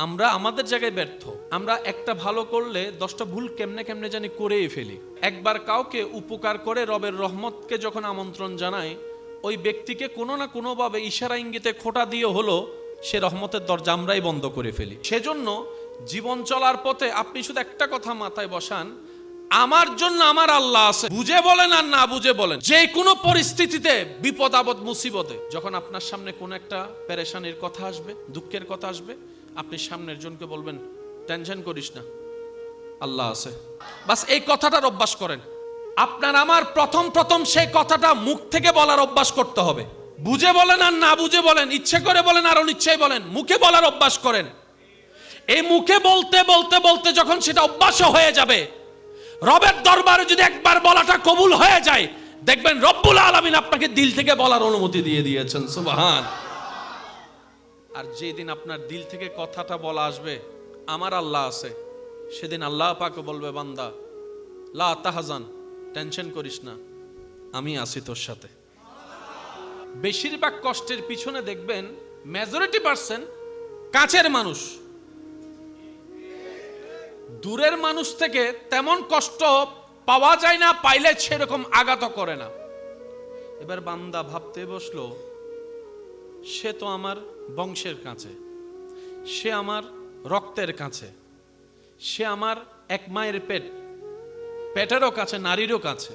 আমরা আমাদের জায়গায় ব্যর্থ। আমরা একটা ভালো করলে 10টা ভুল কেমনে কেমনে জানি করেই ফেলি। একবার কাউকে উপকার করে রবের রহমতকে যখন আমন্ত্রণ জানাই, ওই ব্যক্তিকে কোনো না কোনোভাবে ইশারা ইঙ্গিতে খোঁটা দিয়ে হলো সে রহমতের দরজা আমরাই বন্ধ করে ফেলি। সেজন্য জীবন চলার পথে আপনি শুধু একটা কথা মাথায় বসান, আমার জন্য আমার আল্লাহ আছে। বুঝে বলেন আর না বুঝে বলেন, যে কোনো পরিস্থিতিতে, বিপদ আপদ মুসিবতে, যখন আপনার সামনে কোন একটা পেরেশানির কথা আসবে, দুঃখের কথা আসবে, আপনি সামনের জনকে বলবেন, টেনশন করিস না, আল্লাহ আছে। বাস এই কথাটার অভ্যাস করেন। আপনার আমার প্রথম সেই কথাটা মুখ থেকে বলার অভ্যাস করতে হবে। বুঝে বলেন আর না বুঝে বলেন, ইচ্ছে করে বলেন আর অনিচ্ছায় বলেন, মুখে বলার অভ্যাস করেন। এই মুখে বলতে বলতে বলতে যখন সেটা অভ্যাস হয়ে যাবে, রবের দরবারে যদি একবার বলাটা কবুল হয়ে যায়, দেখবেন রব্বুল আলামিন আপনাকে দিল থেকে বলার অনুমতি দিয়ে দিয়েছেন। সুবহান। আর যেদিন আপনার দিল থেকে কথাটা বলা আসবে, আমার আল্লাহ আছে, সেদিন আল্লাহ পাক বলবে, বান্দা লা তাহজান, টেনশন করিস না, আমি আছি তোর সাথে। বেশিরভাগ কষ্টের পিছনে দেখবেন মেজরিটি পার্সেন্ট কাছের মানুষ, দূরের মানুষ থেকে তেমন কষ্ট পাওয়া যায় না, পাইলে সেরকম আঘাত করে না। এবার বান্দা ভাবতে বসলো, সে তো আমার বংশের কাছে, সে আমার রক্তের কাছে, সে আমার এক মায়ের পেটেরও কাছে, নারীরও কাছে,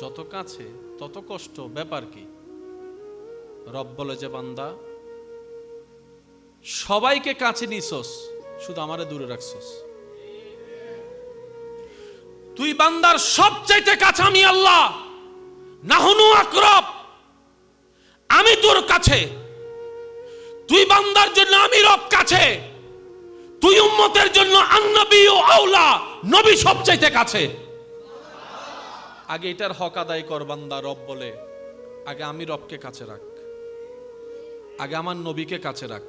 যত কাছে তত কষ্ট, ব্যাপার কি? রব বলে যে, বান্দা সবাইকে কাছে নিছস, শুধু আমারে দূরে রাখছস। তুই বান্দার সবচাইতে কাছে আমি আল্লাহ, নাহনু আকরাব, আমি তোর কাছে। তুই বান্দার জন্য আমি রব কাছে, তুই উম্মতের জন্য আন্নবী ও আওলা, নবী সবচাইতে কাছে। আগে এটার হক আদায় কর বান্দা। রব বলে, আগে আমি রবকে কাছে রাখ, আগে আমার নবীকে কাছে রাখ।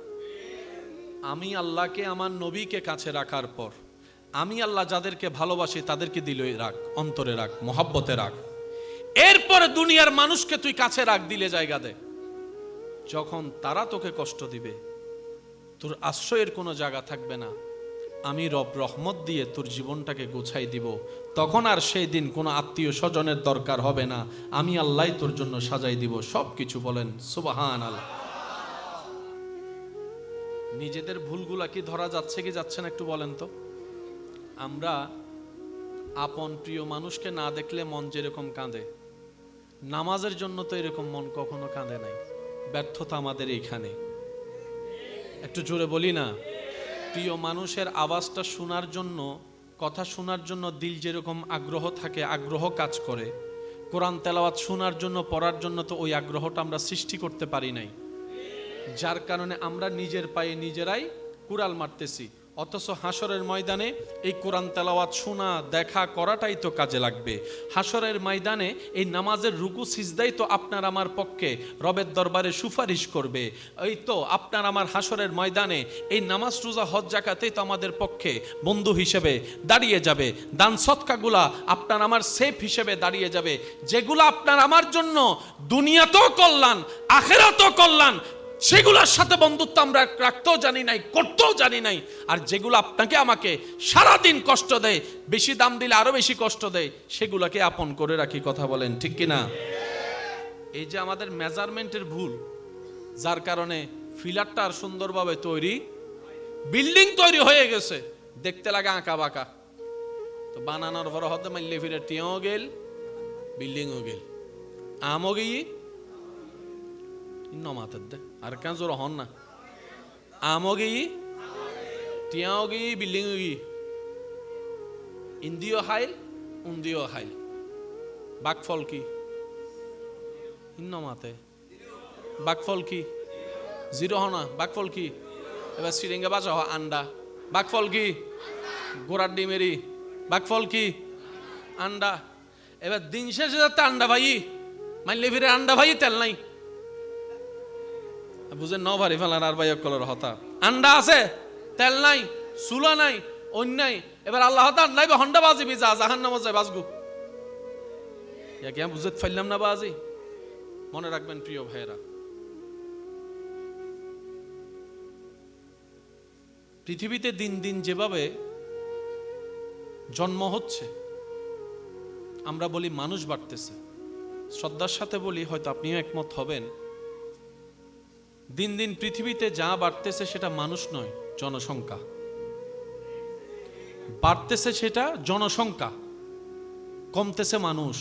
আমি আল্লাহকে, আমার নবীকে কাছে রাখার পর, আমি আল্লাহ যাদেরকে ভালোবাসি তাদেরকে দিলে রাখ, অন্তরে রাখ, মহব্বতে রাখ। এরপরে দুনিয়ার মানুষকে তুই কাছে রাখ, দিলে জায়গা দে। যখন তারা তোকে কষ্ট দিবে, তোর আশ্রয়ের কোনো জায়গা থাকবে না, আমি রব রহমত দিয়ে তোর জীবনটাকে গোছাই দিব। তখন আর সেই দিন কোনো আত্মীয় স্বজনের দরকার হবে না, আমি আল্লাহ তোর জন্য সাজাই দিব সব কিছু। বলেন সুবহানাল্লাহ। নিজেদের ভুলগুলা কি ধরা যাচ্ছে কি যাচ্ছে না একটু বলেন তো। আমরা আপন প্রিয় মানুষকে না দেখলে মন যেরকম কাঁদে, নামাজের জন্য তো এরকম মন কখনো কাঁদে নাই। ব্যর্থতা আমাদের এইখানে। একটু জোরে বলি না। প্রিয় মানুষের আওয়াজটা শোনার জন্য, কথা শোনার জন্য দিল যেরকম আগ্রহ থাকে, আগ্রহ কাজ করে, কোরআন তেলাওয়াত শোনার জন্য, পড়ার জন্য তো ওই আগ্রহটা আমরা সৃষ্টি করতে পারি নাই। যার কারণে আমরা নিজের পায়ে নিজেরাই কুড়াল মারতেছি। অথচ হাসরের ময়দানে এই কোরআন তেলাওয়াত শোনা, দেখা, করাটাই তো কাজে লাগবে। হাসরের ময়দানে এই নামাজের রুকু সিজদাই তো আপনার আমার পক্ষে রবের দরবারে সুপারিশ করবে। এই তো আপনার আমার হাসরের ময়দানে এই নামাজ, রোজা, হজ, যাকাতেই তো আমাদের পক্ষে বন্ধু হিসেবে দাঁড়িয়ে যাবে। দান সদকাগুলা আপনার আমার সেফ হিসেবে দাঁড়িয়ে যাবে। যেগুলো আপনার আমার জন্য দুনিয়াতেও কল্যাণ, আখিরাতেও কল্যাণ, সেগুলোর সাথে বন্ধুত্ব আমরা রাখতেও জানি নাই, করতেও জানি নাই। আর যেগুলো আপনাকে আমাকে সারাদিন কষ্ট দেয়, বেশি দাম দিলে আরো বেশি কষ্ট দেয়, সেগুলোকে আপন করে রাখি। কথা বলেন ঠিক কিনা? এই যে আমাদের মেজারমেন্টের ভুল, যার কারণে ফিলারটা আর সুন্দরভাবে তৈরি, বিল্ডিং তৈরি হয়ে গেছে, দেখতে লাগে আঁকা বাঁকা। তো বানানোর পর হতে মাইলে ফিরে টিয়াও গেল, বিল্ডিংও গেল, আমও গিয়ে মাথার দে আর কেন জোর হন না। আমও গিয়ে, টিয়াও গিয়ে, বিল্ডিংও গিয়ে, ইন্দিও হাইল, উন্দিও হাইল। বাকফল কি? মাতে বাকফল কি? জিরো হনা। বাকফল কি? এবার সিরিঙ্গা বাজা হ আন্ডা। বাকফল কি? গোড়ার ডিমেরি। বাকফল কি? আন্ডা। এবার দিন শেষে যাতে আন্ডা ভাই মাইলে ফিরে আন্ডা ভাই তেল নাই, বুঝেন? ন ভারি ফেলার আর ভাই কলর হতা। আন্ডা আছে, তেল নাই, চুলা নাই, অন্যায়। এবার আল্লাহ হতা নাই বা হন্ডা বাজিবি, যা জাহান নামা যায় বাজগু। বুঝতে ফাইলাম না বাজি। মনে রাখবেন প্রিয় ভাইয়েরা, পৃথিবীতে দিন দিন যেভাবে জন্ম হচ্ছে, আমরা বলি মানুষ বাড়তেছে। শ্রদ্ধার সাথে বলি, হয়তো আপনিও একমত হবেন, দিন দিন পৃথিবীতে যা বাড়তেছে সেটা মানুষ নয়, জনসংখ্যা বাড়তেছে, সেটা জনসংখ্যা, কমতেছে মানুষ।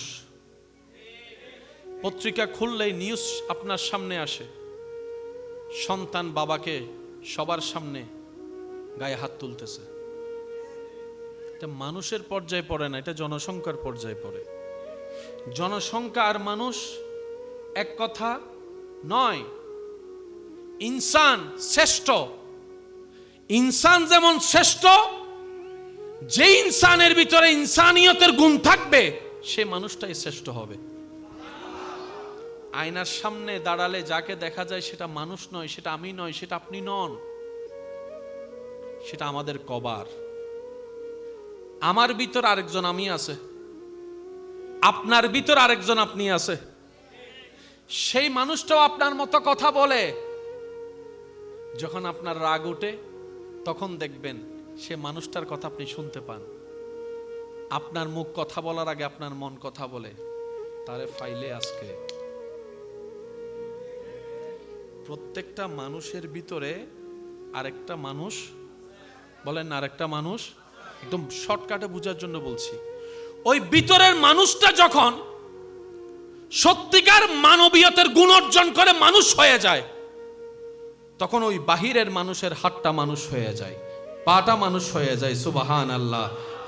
পত্রিকা খুললেই নিউজ আপনার সামনে আসে, সন্তান বাবাকে সবার সামনে গায়ে হাত তুলতেছে। এটা মানুষের পর্যায়ে পড়ে না, এটা জনসংখ্যার পর্যায়ে পড়ে। জনসংখ্যা আর মানুষ এক কথা নয়। ইনসান শ্রেষ্ঠ, ইনসান যেমন শ্রেষ্ঠ, যে ইনসানের ভিতরে ইনসানিয়তের গুণ থাকবে সে মানুষটাই শ্রেষ্ঠ হবে। আয়নার সামনে দাঁড়ালে যাকে দেখা যায় সেটা মানুষ নয়, সেটা আমি নয়, সেটা আপনি নন, সেটা আমাদের কবার। আমার ভিতর আরেকজন আমি আছে, আপনার ভিতর আরেকজন আপনি আছে। সেই মানুষটাও আপনার মতো কথা বলে। যখন আপনার রাগ ওঠে তখন দেখবেন সে মানুষটার কথা আপনি শুনতে পান। আপনার মুখ কথা বলার আগে আপনার মন কথা বলে, তারে ফাইলে আজকে। প্রত্যেকটা মানুষের ভিতরে আরেকটা মানুষ, বলেন আরেকটা মানুষ, একদম শর্টকাটে বোঝার জন্য বলছি। ওই ভিতরের মানুষটা যখন সত্যিকার মানবীয়তার গুণ অর্জন করে মানুষ হয়ে যায়, তখন ওই বাহিরের মানুষের হাতটা মানুষ হয়ে যায়, পাটা মানুষ হয়ে যায়, সুবহান আল্লাহ,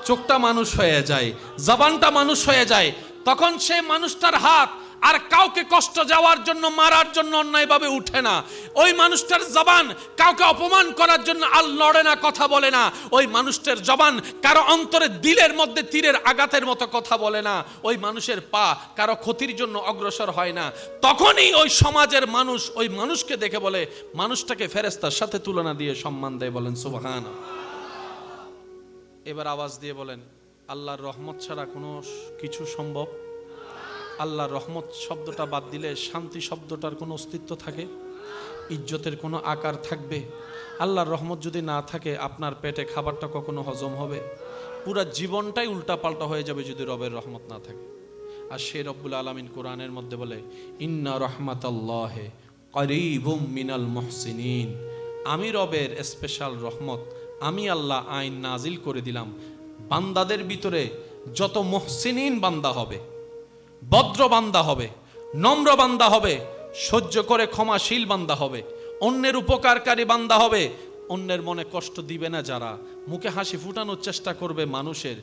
চোখটা মানুষ হয়ে যায়, জবানটা মানুষ হয়ে যায়। তখন সে মানুষটার হাত আর কাউকে কষ্ট যাওয়ার জন্য, মারার জন্য অন্যায়ভাবে উঠে না। ওই মানুষটার জবান কাউকে অপমান করার জন্য আর লড়ে না, কথা বলে না। ওই মানুষটার জবান কারো অন্তরে দিলের মধ্যে তীরের আঘাতের মতো কথা বলে না। ওই মানুষের পা কারো ক্ষতির জন্য অগ্রসর হয় না। তখনই ওই সমাজের মানুষ ওই মানুষকে দেখে বলে, মানুষটাকে ফেরেশতার সাথে তুলনা দিয়ে সম্মান দেয়। বলেন সুবহান। এবার আওয়াজ দিয়ে বলেন, আল্লাহর রহমত ছাড়া কোনো কিছু সম্ভব? আল্লাহর রহমত শব্দটা বাদ দিলে শান্তি শব্দটার কোনো অস্তিত্ব থাকে? ইজ্জতের কোনো আকার থাকবে? আল্লাহর রহমত যদি না থাকে, আপনার পেটে খাবারটা কখনো হজম হবে? পুরা জীবনটাই উল্টাপাল্টা হয়ে যাবে যদি রবের রহমত না থাকে। আর সে রব্বুল আলামিন কোরআনের মধ্যে বলে, ইন্না রাহমাতাল্লাহি করিবুম মিনাল মুহসিনিন। আমি রবের স্পেশাল রহমত, আমি আল্লাহ আইন নাজিল করে দিলাম। বান্দাদের ভিতরে যত মুহসিনিন বান্দা হবে, ভদ্র বান্দা হবে, নম্র বান্দা হবে, সহ্য করে ক্ষমাশীল বান্দা হবে, অন্যের উপকারকারী বান্দা হবে, অন্যের মনে কষ্ট দিবে না, যারা মুখে হাসি ফুটানোর চেষ্টা করবে, মানুষের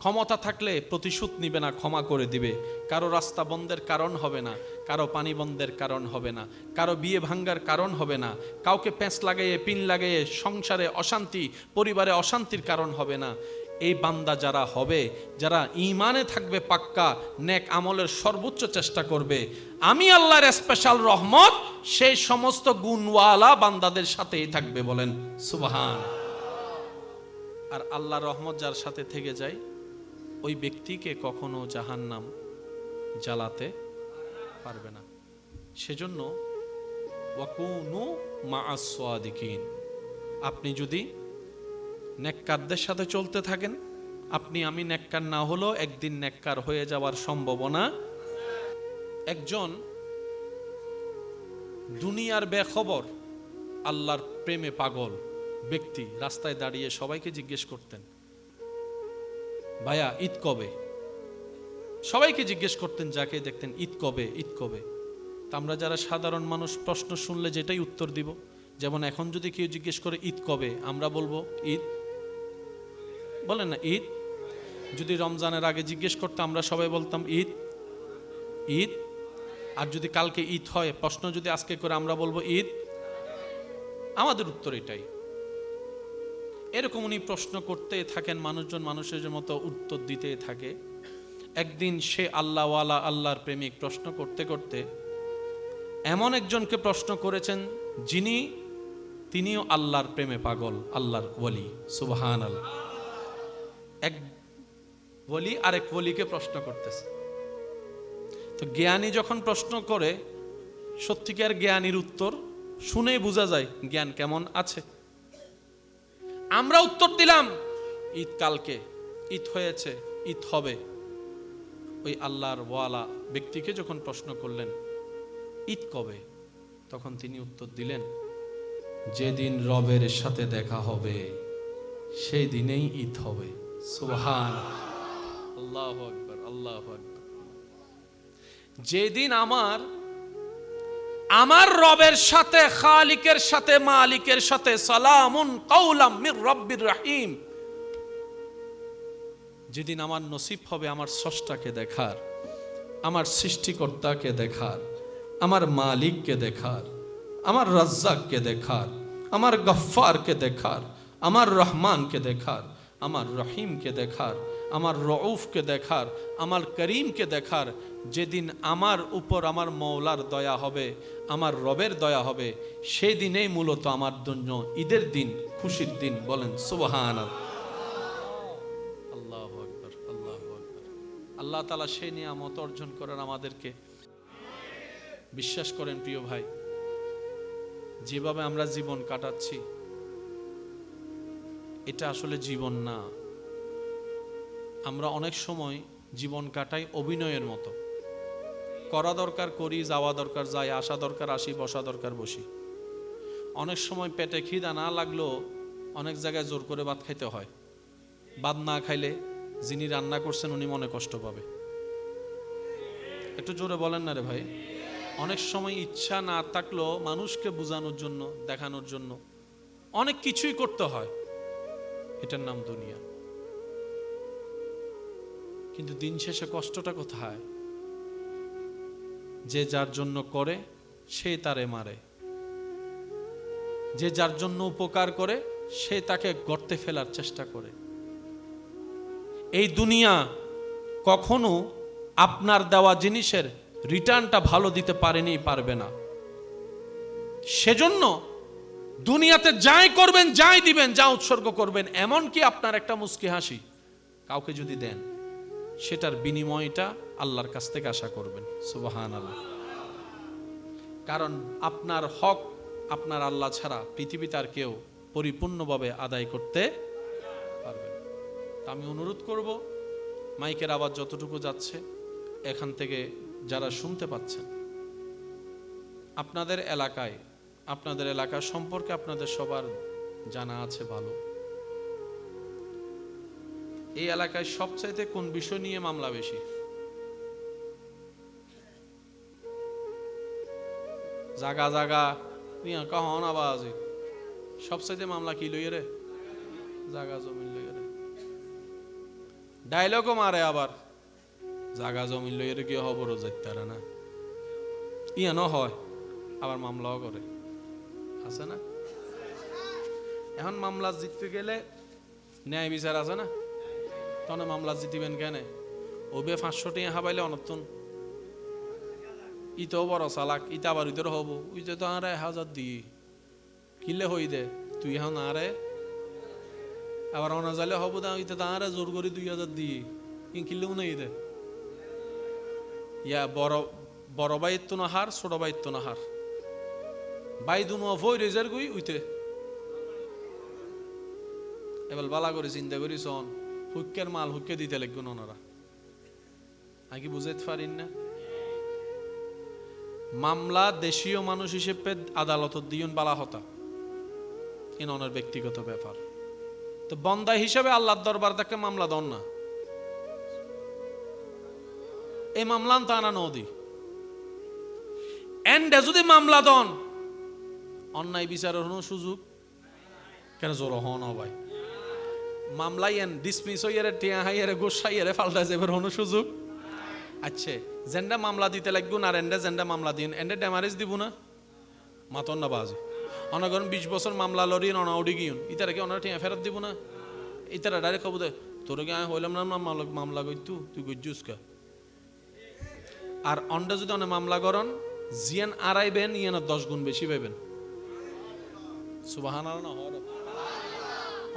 ক্ষমতা থাকলে প্রতিশোধ নিবে না, ক্ষমা করে দিবে, কারো রাস্তা বন্ধের কারণ হবে না, কারো পানি বন্ধের কারণ হবে না, কারো বিয়ে ভাঙ্গার কারণ হবে না, কাউকে প্যাঁচ লাগাইয়ে পিন লাগাইয়ে সংসারে অশান্তি, পরিবারে অশান্তির কারণ হবে না। এই বান্দা যারা হবে, যারা ঈমানে থাকবে পাক্কা, নেক আমলের সর্বোচ্চ চেষ্টা করবে, আমি আল্লাহর স্পেশাল রহমত সেই সমস্ত গুণওয়ালা বান্দাদের সাথেই থাকবে। বলেন সুবহান। আর আল্লাহর রহমত যার সাথে থেকে যায়, ওই ব্যক্তিকে কখনো জাহান্নাম জ্বালাতে পারবে না। সেজন্য ওয়াকুনু মাআস সাদিকিন, আপনি যদি নেককারদের সাথে চলতে থাকেন, আপনি আমি নেককার না হলেও একদিন নেককার হয়ে যাওয়ার সম্ভাবনা। একজন দুনিয়ার বেখবর, আল্লাহর প্রেমে পাগল ব্যক্তি রাস্তায় দাঁড়িয়ে সবাইকে জিজ্ঞেস করতেন, ভাইয়া ঈদ কবে? সবাইকে জিজ্ঞেস করতেন, যাকে দেখতেন, ঈদ কবে, ঈদ কবে? তা আমরা যারা সাধারণ মানুষ প্রশ্ন শুনলে যেটাই উত্তর দিব। যেমন এখন যদি কেউ জিজ্ঞেস করে ঈদ কবে, আমরা বলবো ঈদ, বলেন না ঈদ। যদি রমজানের আগে জিজ্ঞেস করতে, আমরা সবাই বলতাম ঈদ, ঈদ। আর যদি কালকে ঈদ হয়, প্রশ্ন যদি আজকে করে, আমরা বলবো ঈদ। আমাদের উত্তর এটাই। এরকম উনি প্রশ্ন করতে থাকেন, মানুষজন মানুষের মতো উত্তর দিতে থাকে। একদিন সে আল্লাহওয়ালা, আল্লাহর প্রেমিক, প্রশ্ন করতে করতে এমন একজনকে প্রশ্ন করেছেন তিনিও আল্লাহর প্রেমে পাগল, আল্লাহর ওলি। সুবহানাল্লাহ। এক ওলি আরেক ওলিকে প্রশ্ন করতেছে। তো জ্ঞানী যখন প্রশ্ন করে, সত্যিকার জ্ঞানীর উত্তর শুনেই বোঝা যায় জ্ঞান কেমন আছে। আমরা উত্তর দিলাম ঈদ কালকে, ঈদ হয়েছে, ঈদ হবে। ওই আল্লাহর ওয়ালা ব্যক্তিকে যখন প্রশ্ন করলেন ঈদ কবে, তখন তিনি উত্তর দিলেন, যেদিন রবের সাথে দেখা হবে সেই দিনেই ঈদ হবে। সুবহান আল্লাহু আকবার, আল্লাহু আকবার। যেদিন আমার রবের সাথে, খালিকের সাথে, মালিকের সাথে সালামুন কাওলাম মির রাব্বির রহিম, যেদিন আমার নসিব হবে আমার স্রষ্টাকে দেখার, আমার সৃষ্টিকর্তাকে দেখার, আমার মালিককে দেখার, আমার রাজ্জাককে দেখার, আমার গফফারকে দেখার, আমার রহমানকে দেখার, আমার রহিমকে দেখার, আমার রউফকে দেখার, আমার করিমকে দেখার, যেদিন আমার উপর আমার মওলার দয়া হবে, আমার রবের দয়া হবে, সেই দিনেই মূলত আমার জন্য ঈদের দিন, খুশির দিন। বলেন সুবহানাল্লাহ। আল্লাহু আকবার, আল্লাহু আকবার। আল্লাহ তাআলা সেই নিয়ামত অর্জন করার আমাদেরকে। বিশ্বাস করেন প্রিয় ভাই, যেভাবে আমরা জীবন কাটাচ্ছি এটা আসলে জীবন না। আমরা অনেক সময় জীবন কাটাই অভিনয়ের মতো। করা দরকার করি, যাওয়া দরকার যাই, আসা দরকার আসি, বসা দরকার বসি। অনেক সময় পেটে খিদা না লাগলেও অনেক জায়গায় জোর করে ভাত খাইতে হয়। ভাত না খাইলে যিনি রান্না করছেন উনি মনে কষ্ট পাবে। একটু জোরে বলেন না রে ভাই। অনেক সময় ইচ্ছা না থাকলেও মানুষকে বোঝানোর জন্য, দেখানোর জন্য অনেক কিছুই করতে হয়। এটার নাম দুনিয়া। কিন্তু দিন শেষে কষ্টটা কোথায়? যে যার জন্য করে সে তারে মারে, যে যার জন্য উপকার করে সে তাকে গর্তে ফেলার চেষ্টা করে। এই দুনিয়া কখনো আপনার দেওয়া জিনিসের রিটার্নটা ভালো দিতে পারেনি, পারবে না। সেজন্য দুনিয়াতে যাই করবেন, যাই দিবেন, যা উৎসর্গ করবেন, এমনকি আপনার একটা মুস্কি হাসি কাউকে যদি দেন, সেটার বিনিময়টা আল্লাহর কাছ থেকে আশা করবেন। সুবহানাল্লাহ। কারণ আপনার হক আপনার আল্লাহ ছাড়া পৃথিবীতে আর কেউ পরিপূর্ণভাবে আদায় করতে পারবে না। তা আমি অনুরোধ করব, মাইকের আওয়াজ যতটুকু যাচ্ছে এখান থেকে যারা শুনতে পাচ্ছেন, আপনাদের এলাকায়, আপনাদের এলাকা সম্পর্কে আপনাদের সবার জানা আছে ভালো। এই এলাকায় সবচাইতে কোন বিষয় নিয়ে মামলা বেশি? জাগা জাগা কখন আওয়াজ সবচাইতে মামলা কি লইয়ে রে? জাগা জমিন লইয়ে রে। ডায়লগও মারে আবার, জাগা জমিন লইয়ে রে কি খবরও যাইতারে না, ইয়ানো হয়, আবার মামলাও করে, আছে না? এখন মামলা জিততে গেলে ন্যায় বিচার আছে না? তখন মামলা জিতিবেন কেন? ওবে 500 টাকা হাবাইলে অনতন ইতো বড় চালাক, ইতা আবার ইতর হব, উইতে তো আরে 1000 দি কিলে হই দে, তুই এখন আরে আবার অনা যাইলে হব দা, ইতে তো আরে জোর করি 2000 দি কিনলেও নেই দে। ইয়া বড় বাইত তো না হার, ছোট বাইত তো না হার, বাই দুনো ভই রেজার গই উইতে এবার বালা করে চিন্তা করি সন হুক্কের মাল হুক্কে দিতে লাগবে ওনারা। আমি কি বুঝাইতে পারিন না? মামলা দেশীয় মানুষ হিসেবে আদালত দিয়ন বালা হতা, কিন্তু ওনার ব্যক্তিগত ব্যাপার। তো বন্দা হিসেবে আল্লাহর দরবার তাকে মামলা দন না, এই মামলা তো আনা নদী এন্ডে যদি মামলা দন অন্যায় বিচারের কোনো সুযোগ কেন? জোর হন ভাই, মামলাই এন ডিসমিস হইয়ারে টিয়া হাইয়ারে গোসাইয়ারে ফালটা যাবার কোনো সুযোগ। আচ্ছা, জেন্ডা মামলা দিতে লাগবো না, এন্ডে জেন্ডা মামলা দিন, এন্ডে ড্যামারেজ দিব না, মাতন না বাজে অনগণ 20 বছর মামলা লড়িয়ে অনা উড়ি গিয়ে ইতারা কি ওনারা টিয়া ফেরত দিব না? ইতারা ডাইরেক্ট খবর দে তোর কে হইলাম না মামলা করতু, তুই গজ্জুস কা। আর অন্ডে যদি অনেক মামলা করেন জিয়ান আড়াইবেন, ইয়েন 10 গুণ বেশি পাইবেন। সুবহানাল্লাহ না হর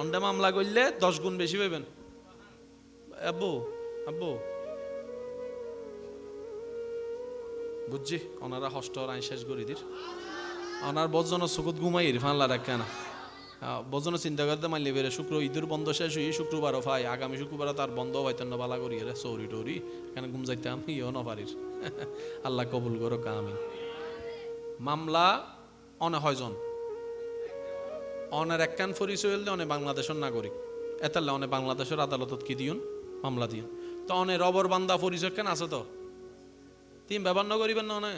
অন্ডে মামলা করলে 10 গুণ বেশি পাইবেন। আব্বু আব্বু বুঝছি, ওনারা হস্ট আই শেষ করি দির, ওনার বজন চকুত ঘুমাই ফানলা রাখা না, বোঝনো চিন্তা করতে মারলে বেড়ে ঈদের বন্ধ শেষ হয়ে শুক্রবারও পাই, আগামী শুক্রবারও তার বন্ধ হইতেন না, বালা করি রে চৌরি টৌরি এখানে ঘুম যাইতাম ইও না পারির। আল্লাহ কবুল করো আমি। মামলা অনে হয়জন অনের একখান পরিচয় হলে অনে বাংলাদেশের নাগরিক, এতালে অনে বাংলাদেশের আদালতত কি দিউন মামলা দিউন। তো অনে রবর বান্দা পরিচয় কেন আছে তো তিন ব্যবহার ন করিবেন না অনে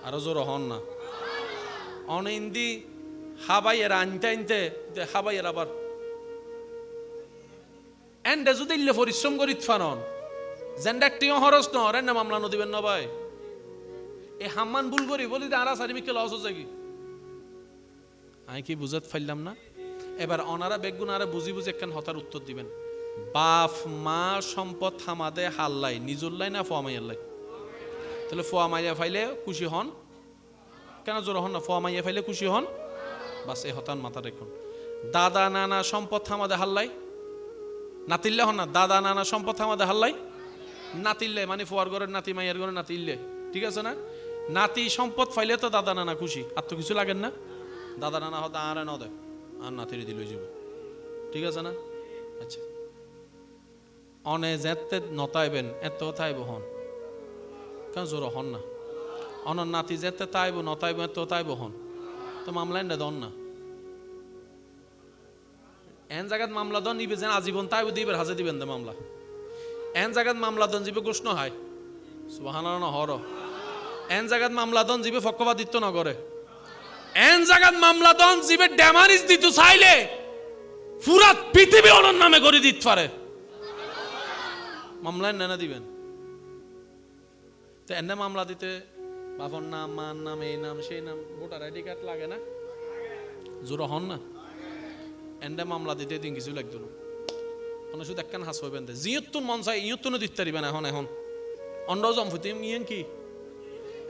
আরো জোর হন না অনে ইন্দি হাবাইয়ের আনতে আনতে হাবাইয়ের আবার এন্ডে যদি ইল্লে পরিশ্রম করি ফানন জেন্ডা একটিও হরস ন রে না মামলা নদিবেন না ভাই। এ হাম্মান ভুল করি বলি যে আরা সারি মিকে লস হচ্ছে কি আমি কি বুঝাত ফাইলাম না। এবার অনারা বেগুন আরা বুঝি বুঝি একখান হতার উত্তর দিবেন। বাপ মা সম্পদ থামাদে হাল্লাই নিজুল্লাই না ফোয়া মাইয়ার লাই? তাহলে ফোয়া মাইয়া ফাইলে খুশি হন কেন জোর হন না? ফোয়া মাইয়া ফাইলে খুশি হন বাস এই হতান মাথা রেখুন। দাদা নানা সম্পদ থামাদে হাল্লাই নাতিল্লে হন না? দাদা নানা সম্পদ থামাদে হাল্লাই নাতিল্লে মানে ফোয়ার ঘরের নাতি মাইয়ার ঘরের নাতি ইল্লে, ঠিক আছে না? নাতি সম্পদ ফাইলে তো দাদা নানা খুশি, আর তো কিছু লাগেন না। দাদা নানা হতে আর ন দেয় আর নাতিরে দিল যাব, ঠিক আছে না? আচ্ছা অনে যেতে নতাইবেন এত তাইব হন কেন জোর হন না? অনর নাতি যেতে তাইব নতাইব এত তাইব হন তো মামলায় না দন না। এন জায়গাত মামলা দন নিবে যেন আজীবন তাইব দিবেন হাজে দিবেন দে মামলা। এন জায়গাত মামলা দন যাবে গোষ্ণ হয় সুবহানাল্লাহ হর। এন জায়গাত মামলা দন যাবে পক্ষপাতিত্ব ন করে। এন জায়গাত মামলা দন যাবে ড্যামারিজ দিতে চাইলে পুরা পৃথিবী অনর নামে করে দিতে পারে। মামলায় না দিবেন তো এনে মামলা দিতে বাবার নাম মার নাম এই নাম সেই নাম ভোটার আইডি কার্ড লাগে না? জোর হন না? এন্ডে মামলা দিতে দিন কিছু লাগতো না। মানে শুধু একখান হাস হইবেন দে জিয়তুন মন চাই ইয়তুন দিতে পারিবেন। এখন এখন অন্ড জমফুতি ইয়েন কি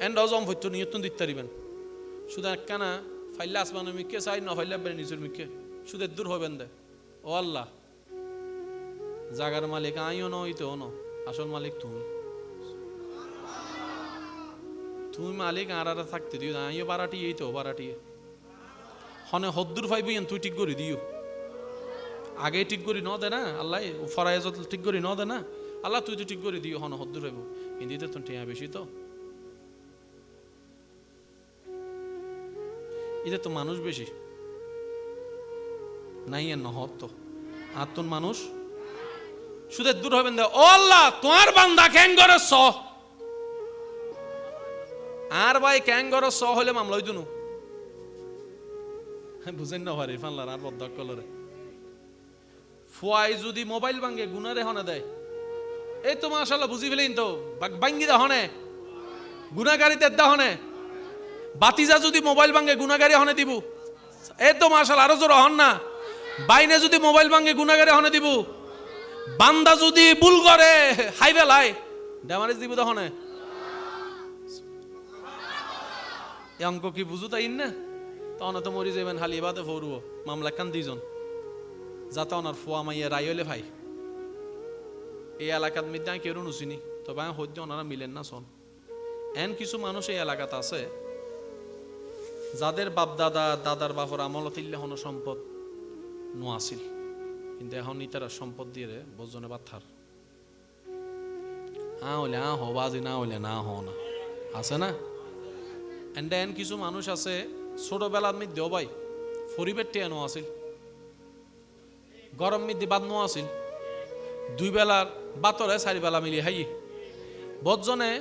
এন্ড জমফুত নিয়তুন দিতে পারিবেন। শুধু একখানা ফাইলে আসমানের মিকে চাই ন ফাইলে বেড়ে নিজের মিকে শুধু দূর হইবেন দে। ও আল্লাহ জাগার মালিক আইও ন ইতো ন আসল মালিক তুমি। তুমি মালিক আর আর থাকতে দিও আইও বারাটি এই তো বারাটি হনে হদ্দুর ফাইবইন তুই ঠিক করে দিও। আগে ঠিক করি ন দে না আল্লাহ ফরাইজ ঠিক করি ন দে না আল্লাহ তুই তো ঠিক করে দিও হন হদ্দুর ফাইব হিন্দিতে তো টিয়া বেশি তো এদের তো মানুষ বেশি নাই আর নহত তো আর তোর মানুষ শুধু দূর হবেন দে। ও আল্লাহ তোমার বান্দা ক্যাং করে স আর ভাই ক্যাং করে স হলে মামলা হইতো না বুঝেন না ভারি ফানলার আর বদ্ধ কলরে ফুয়াই যদি মোবাইল ভাঙ্গে গুনারে হনে দেয় এই তো মাশাআল্লাহ বুঝি ফেলেন তো ভাঙ্গি দা হনে গুনাহগারিতে দা হনে বাতিজা যদি মোবাইল ভাঙ্গে গুনাহগারি হনে দিব এই তো মাশাআল্লাহ আরো জোর হন না। বাইনে যদি মোবাইল ভাঙ্গে গুনাহগারি হনে দিব বান্দা যদি ভুল করে হাইবে লাই ড্যামারেজ দিব দা হনে এই অঙ্ক কি বুঝু তাই না? তখন তো মরি যাবেন হালি বাদে ফরুও মামলা কান দুইজন যাতে ওনার ফোয়া মাইয়া রাইলে ভাই এই এলাকার মধ্যে আমি কেউ নুচিনি তবে আমি হইতে ওনারা মিলেন না শোন। এন কিছু মানুষ এই এলাকাতে আছে যাদের বাপ দাদা দাদার বাপর আমল তিল্লে হন সম্পদ নো আসিল কিন্তু এখন ইতারা সম্পদ দিয়ে রে বজনে বাথার হলে হবাজি না হলে না হ না আছে না। এন কিছু মানুষ আছে ছোটবেলার মধ্যে ভাই পরিবেশ টেনো আসিল গরম মধ্যে বাদ নো আসিল দুই বেলার বাতরে চারি বেলা মিলি হাই বজনে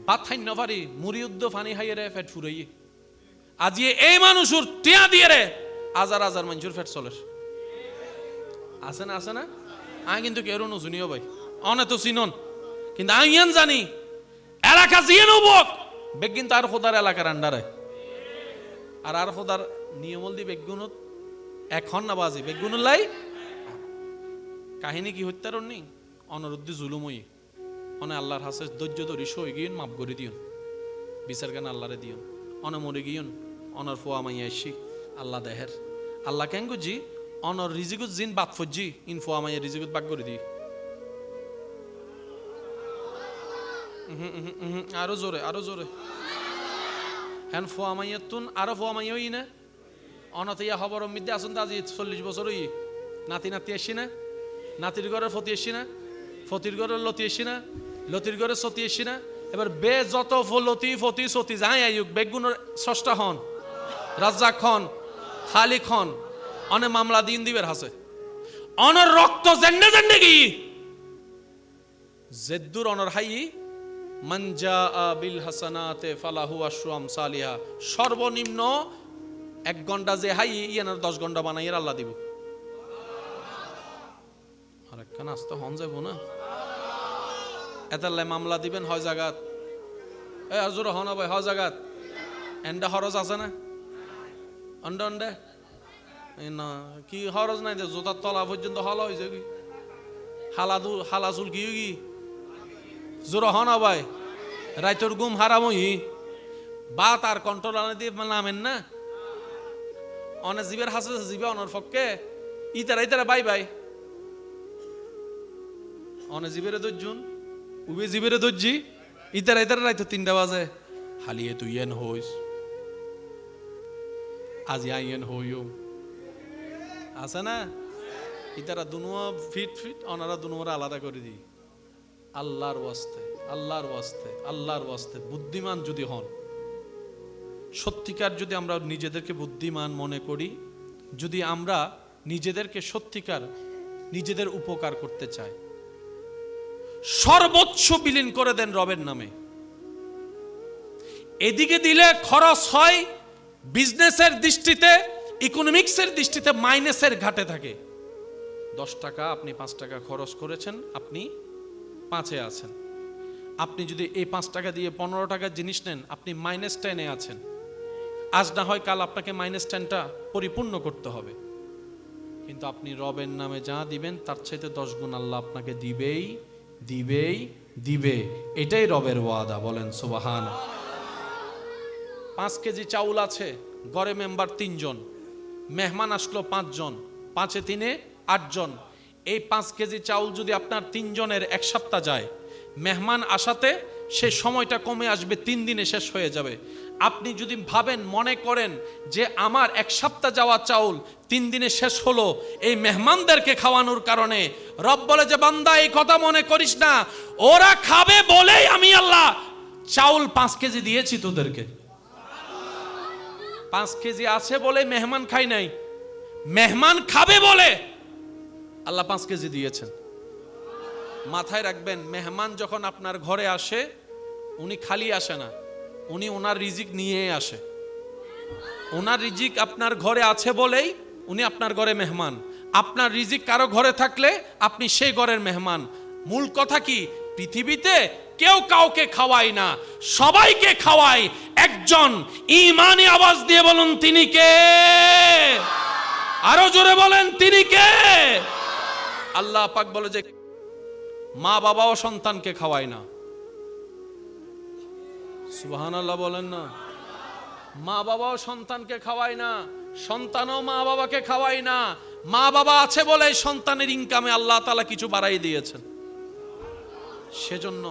ভাত খাই নপারি মুড়ি উদ্দ ফানি খাইয়ে রে ফেট ফুরাইয়ে আজি এই মানুষের টিয়া দিয়ে রে হাজার হাজার মানুষের ফেট চলে আছে না? আছে না? আমি কিন্তু কেউ নুশুনিও ভাই অনে তো চিনন কিন্তু আমি ইয়ান জানি এলাকা জিয়ে নব বেগ কিন্তু আর খোদার এলাকার আন্ডারে আর খোদার নিয়মল দি বেগুনত এখন না বাজি বেগুন লাই কাহিনী কি হত্যার নি অনরুদ্ধি জুলুমই অনে আল্লাহর হাসে ধৈর্য ধরি সই গিয়ে মাফ করে দিও বিচার কেন আল্লাহরে দিও অনে মরে গিয়ন অনর ফোয়া মাইয়া এসি আল্লাহ দেহের আল্লাহ কেন গুজি অনর রিজিকুত জিন বাদ ফজি ইন ফোয়া মাইয়া রিজিকুত বাক করে দি আরো জোরে হ্যান ফোয়া মাইয়াতুন আরো ফোয়া মাইয়ই না অনতিয়া খবর মধ্যে আসুন তো আজি 40 বছরই নাতি নাতি আসি না নাতির ঘরের ফতি আসি না ফতির ঘরের লতি আসি না লতির ঘরের সতি আসি না এবার বে যত লতি ফতি সতি যাই আয়ুক বেগুনের স্রষ্টা হন রাজ্জাক হন খালিক হন অনে মামলা দিন দিবের হাসে অনর রক্ত জেন্ডে জেন্ডে কি জেদ্দুর অনর হাই মানজা বিল হাসানাতে ফালাহু আশরু আমসালিহা সর্বনিম্ন 1 ঘন্টা যে হাই ইয়ানার 10 ঘন্টা বানাইয়ের আল্লাহ দিব আর একখান আসতে হন যাবো না এতাল্লাই মামলা দিবেন হয় জাগাত আর জোর হন ভাই হয় জাগাত এন্ডা খরচ আছে না অন্ডে অন্ডে না কি খরচ নাই জোতার তলা পর্যন্ত হলা হয়েছে কি হালাচুল কি কি জোর হন ভাই রাইতর গুম হারামই বা তার কন্ট্রোল আনে দিয়ে নামেন না অনে জীবের হাসে জীবে অনর পক্ষে ইতারা বাই বাই অনে জীবের দর্জুন উবে জীবের দর্জি ইতারা রাইতো 3টা বাজে হালিয়ে তুই এন হইস আজি আইয়েন হইও আছে না ইতারা দুনুয়া ফিট অনারা দুনুয়ারা আলাদা করে দিই আল্লাহর ওয়াস্তে আল্লাহর ওয়াস্তে আল্লাহর ওয়াস্তে বুদ্ধিমান যদি হন সত্যিকার যদি আমরা নিজেদেরকে বুদ্ধিমান মনে করি যদি আমরা নিজেদেরকে সত্যিকার নিজেদের উপকার করতে চাই সর্বোচ্চ বিলীন করে দেন রবের নামে এদিকে দিলে খরচ হয় বিজনেসের দৃষ্টিতে ইকোনমিক্সের দৃষ্টিতে মাইনাসের ঘাটে থাকে 10 টাকা আপনি 5 টাকা খরচ করেছেন আপনি 5-এ আছেন আপনি যদি এই 5 টাকা দিয়ে 15 টাকার জিনিস নেন আপনি -10-এ আছেন আজ না হয় কাল আপনাকে -10টা পরিপূর্ণ করতে হবে কিন্তু আপনি রবের নামে যা দিবেন তার চাইতে 10 গুণ আল্লাহ আপনাকে দিবেই দিবেই দিবে এটাই রবের ওয়াদা বলেন সুবহানাল্লাহ 5 কেজি চাউল আছে ঘরে মেম্বার 3 জন মেহমান আসলো 5 জন 5-এ 3-এ 8 জন এই 5 কেজি চাউল যদি আপনার 3 জনের 1 সপ্তাহ যায় মেহমান আসাতে সে সময়টা কমে আসবে 3 দিনে শেষ হয়ে যাবে আপনি যদি ভাবেন মনে করেন যে আমার 1 সপ্তাহ যাওয়া চাউল 3 দিনে শেষ হলো এই মেহমানদেরকে খাওয়ানোর কারণে রব বলে যে বান্দা এই কথা মনে করিস না ওরা খাবে বলেই আমি আল্লাহ চাউল 5 কেজি দিয়েছি তোদেরকে 5 কেজি আছে বলে মেহমান খাই নাই মেহমান খাবে বলে আল্লাহ 5 কেজি দিয়েছেন মাথায় রাখবেন মেহমান যখন আপনার ঘরে আসে উনি খালি আসে না উনি ওনার রিজিক নিয়ে আসে ওনার রিজিক আপনার ঘরে আছে বলেই উনি আপনার ঘরে মেহমান আপনার রিজিক কারো ঘরে থাকলে আপনি সেই ঘরের মেহমান মূল কথা কি পৃথিবীতে কেউ কাউকে খাওয়ায় না সবাইকে খাওয়ায় একজন ঈমানি আওয়াজ দিয়ে বলুন তিনি কে আরো জোরে বলেন তিনি কে আল্লাহ পাক বলে যে মা বাবাও সন্তানকে খাওয়ায় না সুবহানাল্লাহ বলেন না মা বাবাও সন্তানকে খাওয়ায় না সন্তানও মা বাবাকে খাওয়ায় না মা বাবা আছে বলে সন্তানের ইনকামে আল্লাহ তাআলা কিছু বাড়াই দিয়েছেন সেজন্য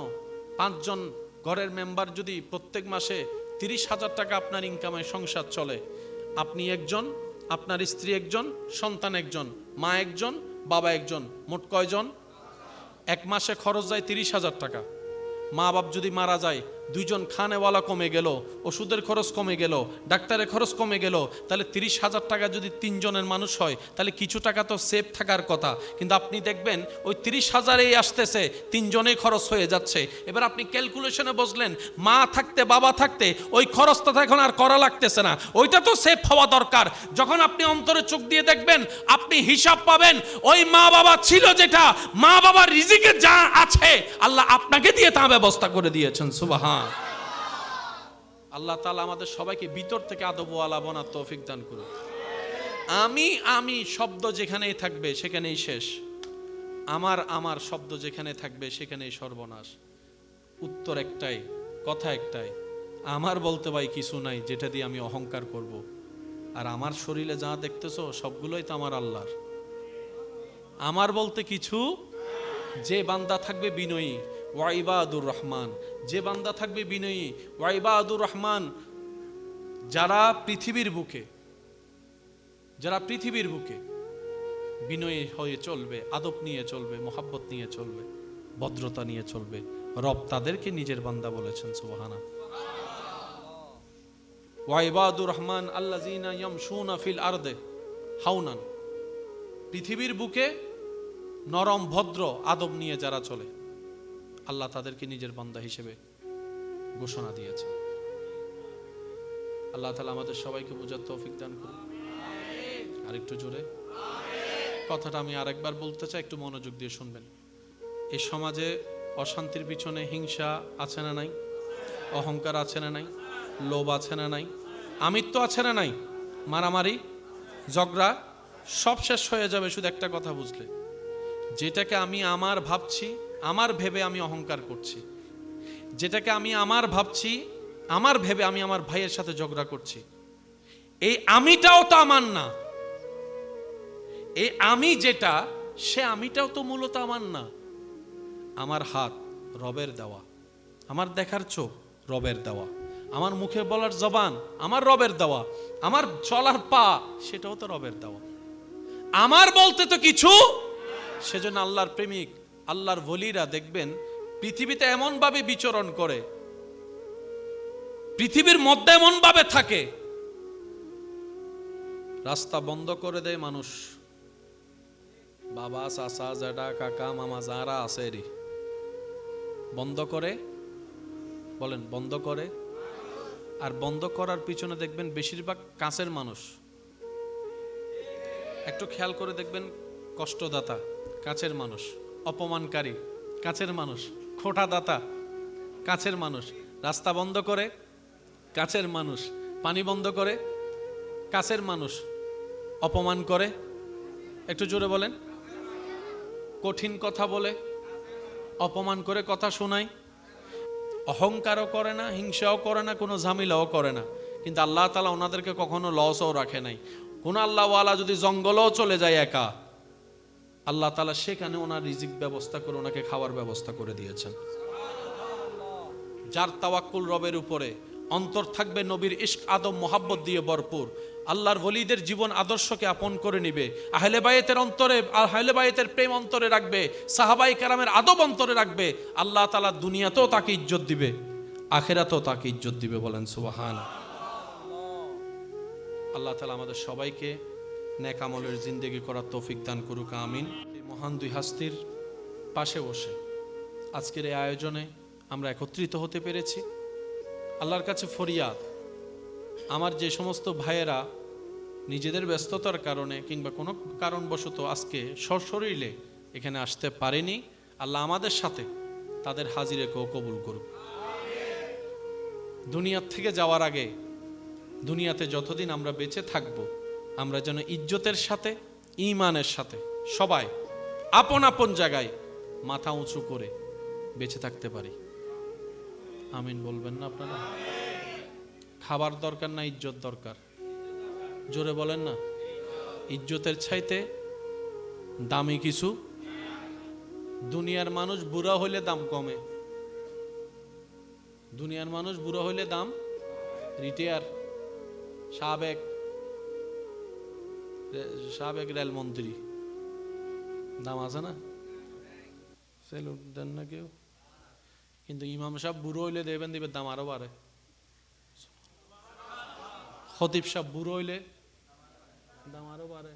5 জন ঘরের মেম্বার যদি প্রত্যেক মাসে 30,000 টাকা আপনার ইনকামে সংসার চলে আপনি একজন আপনার স্ত্রী একজন সন্তান একজন মা একজন বাবা একজন মোট কয়জন এক মাসে খরচ যায় 30,000 টাকা মা বাপ যদি মারা যায় 2 জন খানেওয়ালা কমে গেল ওষুধের খরচ কমে গেল ডাক্তারের খরচ কমে গেল তাহলে 30,000 টাকা যদি 3 জনের মানুষ হয় তাহলে কিছু টাকা তো সেভ থাকার কথা কিন্তু আপনি দেখবেন ওই 30,000-এই আসতেছে 3 জনেই খরচ হয়ে যাচ্ছে এবার আপনি ক্যালকুলেশনে বসলেন মা থাকতে বাবা থাকতে ওই খরচটা এখন আর করা লাগতেছে না ওইটা তো সেভ হওয়া দরকার যখন আপনি অন্তরে চোখ দিয়ে দেখবেন আপনি হিসাব পাবেন ওই মা বাবা ছিল যেটা মা বাবার রিজিকে যা আছে আল্লাহ আপনাকে দিয়ে তা ব্যবস্থা করে দিয়েছেন সুবহান আল্লাহ তাআলা আমাদের সবাইকে ভিতর থেকে আদবওয়ালা বানার তৌফিক দান করুন আমি শব্দ যেখানেই থাকবে সেখানেই শেষ আমার শব্দ যেখানে থাকবে সেখানেই সর্বনাশ উত্তর একটাই কথা একটাই আমার বলতে ভাই কিছু নাই যেটা দিয়ে আমি অহংকার করব আর আমার শরীরে যা দেখতেছো সবগুলোই তো আমার আল্লাহর আমার বলতে কিছু যে বান্দা থাকবে বিনয়ী ওয়াইবাদুর রহমান যে বান্দা থাকবে বিনয়ী ওয়াইবাদুর রহমান যারা পৃথিবীর বুকে বিনয়ী হয়ে চলবে, আদব নিয়ে চলবে, মোহাব্বত নিয়ে চলবে, ভদ্রতা নিয়ে চলবে, রব তাদেরকে নিজের বান্দা বলেছেন। সুবহানাল্লাহ। ওয়া ইবাদুর রহমান আল্লাযিনা ইয়ামশুনা ফিল আরদে হাওনান, পৃথিবীর বুকে নরম ভদ্র আদব নিয়ে যারা চলে, আল্লাহ তাদেরকে নিজের বান্দা হিসেবে ঘোষণা দিয়েছেন। আল্লাহ তাআলা আমাদের সবাইকে বোঝার তৌফিক দান করুন। আরেকটু জোরে কথাটা আমি আরেকবার বলতে চাই, একটু মনোযোগ দিয়ে শুনবেন। এই সমাজে অশান্তির পিছনে হিংসা আছে না নাই? অহংকার আছে না নাই? লোভ আছে না নাই? আমিত্ব আছে না নাই? মারামারি, ঝগড়া সব শেষ হয়ে যাবে শুধু একটা কথা বুঝলে, যেটাকে আমি আমার ভাবছি, আমার ভেবে আমি অহংকার করছি, যেটাকে আমি আমার ভাবছি, আমার ভেবে আমি আমার ভাইয়ের সাথে ঝগড়া করছি, এই আমিটাও তো আমার না। এই আমি যেটা, সে আমিটাও তো মূলত আমার না। আমার হাত রবের দেওয়া, আমার দেখার চোখ রবের দেওয়া, আমার মুখে বলার জবান আমার রবের দেওয়া, আমার চলার পা সেটাও তো রবের দেওয়া। আমার বলতে তো কিছু। সেজন্য আল্লাহর প্রেমিক, আল্লাহর ওলিরা দেখবেন পৃথিবীতে এমন ভাবে বিচরণ করে, পৃথিবীর মধ্যে এমন ভাবে থাকে, রাস্তা বন্ধ করে দেয় মানুষ, বাবা চাচা জ্যাঠা কাকা মামা যারা আছে রে বন্ধ করে, বলেন বন্ধ করে। আর বন্ধ করার পিছনে দেখবেন বেশিরভাগ কাছের মানুষ। একটু খেয়াল করে দেখবেন, কষ্টদাতা কাছের মানুষ, অপমানকারী কাছের মানুষ, খোঁটাদাতা কাছের মানুষ, রাস্তা বন্ধ করে কাছের মানুষ, পানি বন্ধ করে কাছের মানুষ, অপমান করে, একটু জোরে বলেন, কঠিন কথা বলে, অপমান করে কথা শোনায়, অহংকারও করে না, হিংসাও করে না, কোনো ঝামেলাও করে না। কিন্তু আল্লাহ তাআলা ওনাদেরকে কখনো লসও রাখে নাই। কোন আল্লাহওয়ালা যদি জঙ্গলেও চলে যায় একা, আল্লাহ তাআলা সেখানে ওনার রিজিক ব্যবস্থা করে ওনাকে খাওয়ার ব্যবস্থা করে দিয়েছেন। যার তাওয়াক্কুল রবের উপরে, অন্তর থাকবে নবীর ইশক আদব মোহাব্বত দিয়ে ভরপুর, আল্লাহর ওলিদের জীবন আদর্শকে আপন করে নিবে, আহলে বায়েতের অন্তরে, আহলে বায়েতের প্রেম অন্তরে রাখবে, সাহাবায়ে কেরামের আদব অন্তরে রাখবে, আল্লাহ তাআলা দুনিয়াতেও তাকে ইজ্জত দিবে, আখিরাতেও তাকে ইজ্জত দিবে। বলেন সুবহানাল্লাহ। আল্লাহ তাআলা আমাদের সবাইকে নেক আমলের জিন্দেগি করার তৌফিক দান করুক, আমিন। এই মহান দুই হাস্তির পাশে বসে আজকের এই আয়োজনে আমরা একত্রিত হতে পেরেছি। আল্লাহর কাছে ফরিয়াদ, আমার যে সমস্ত ভাইয়েরা নিজেদের ব্যস্ততার কারণে কিংবা কোনো কারণবশত আজকে সশরীরে এখানে আসতে পারেনি, আল্লাহ আমাদের সাথে তাদের হাজিরাকেও কবুল করুক। দুনিয়ার থেকে যাওয়ার আগে, দুনিয়াতে যতদিন আমরা বেঁচে থাকব, আমরা যেন ইজ্জতের সাথে, ঈমানের সাথে সবাই আপন আপন জায়গায় মাথা উঁচু করে বেঁচে থাকতে পারি। আমিন বলবেন না আপনারা? খাবার দরকার না ইজ্জত দরকার? জোরে বলেন না। ইজ্জতের চাইতে দামি কিছু। দুনিয়ার মানুষ বুড়া হইলে দাম কমে, দুনিয়ার মানুষ বুড়া হইলে দাম, রিটায়ার, সাবেক রেলমন্ত্রী দাম আছে না, সেলুট দেন না কেউ। কিন্তু ইমাম সাহেব বুড়ো হইলে দেবেন, দিবে দাম আরো বাড়ে। খতিব সাহেব বুড়ো হইলে দাম আরো বাড়ে।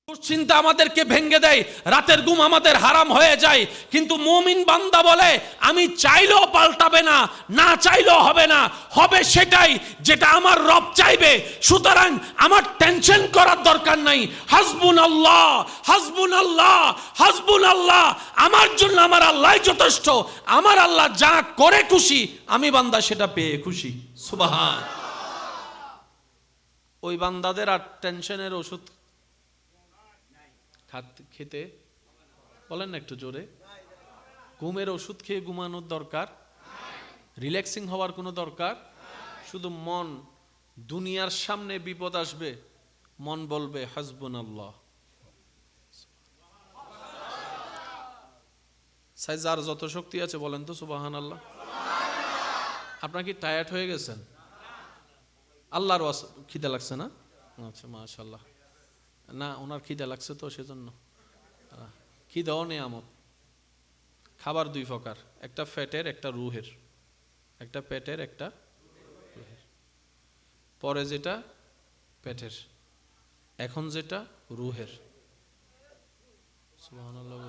দুশ্চিন্তা আমাদেরকে ভেঙে দেয়, রাতের ঘুম আমাদের হারাম হয়ে যায়। কিন্তু মুমিন বান্দা বলে, আমি চাইলেও পাল্টাবে না, না চাইলেও হবে না, হবে সেটাই যেটা আমার রব চাইবে। সুতরাং আমার টেনশন করার দরকার নাই। হাসবুনাল্লাহ, হাসবুনাল্লাহ, হাসবুনাল্লাহ, আমার জন্য আমার আল্লাহ যথেষ্ট। আমার আল্লাহ যা করে খুশি, আমি বান্দা সেটা পেয়ে খুশি। সুবহান। ওই বান্দাদের আর টেনশনের ওষুধ খেতে, বলেন না একটু জোরে, ঘুমের ওষুধ খেয়ে ঘুমানোর দরকার, রিল্যাক্সিং হওয়ার কোনো দরকার। শুধু মন, দুনিয়ার সামনে বিপদ আসবে, মন বলবে হাসবুনাল্লাহ। যার যত শক্তি আছে বলেন তো সুবহানাল্লাহ। আপনার কি টায়ার্ড হয়ে গেছেন? আল্লাহর খিদে লাগছে না? আচ্ছা, মাশাআল্লাহ। না, ওনার খিদে লাগছে তো সেজন্য। খিদাও নিয়ামত। খাবার দুই প্রকার, একটা পেটের একটা রুহের। একটা পেটের একটা রুহের। পরে যেটা পেটের, এখন যেটা রুহের। সুবহানাল্লাহ।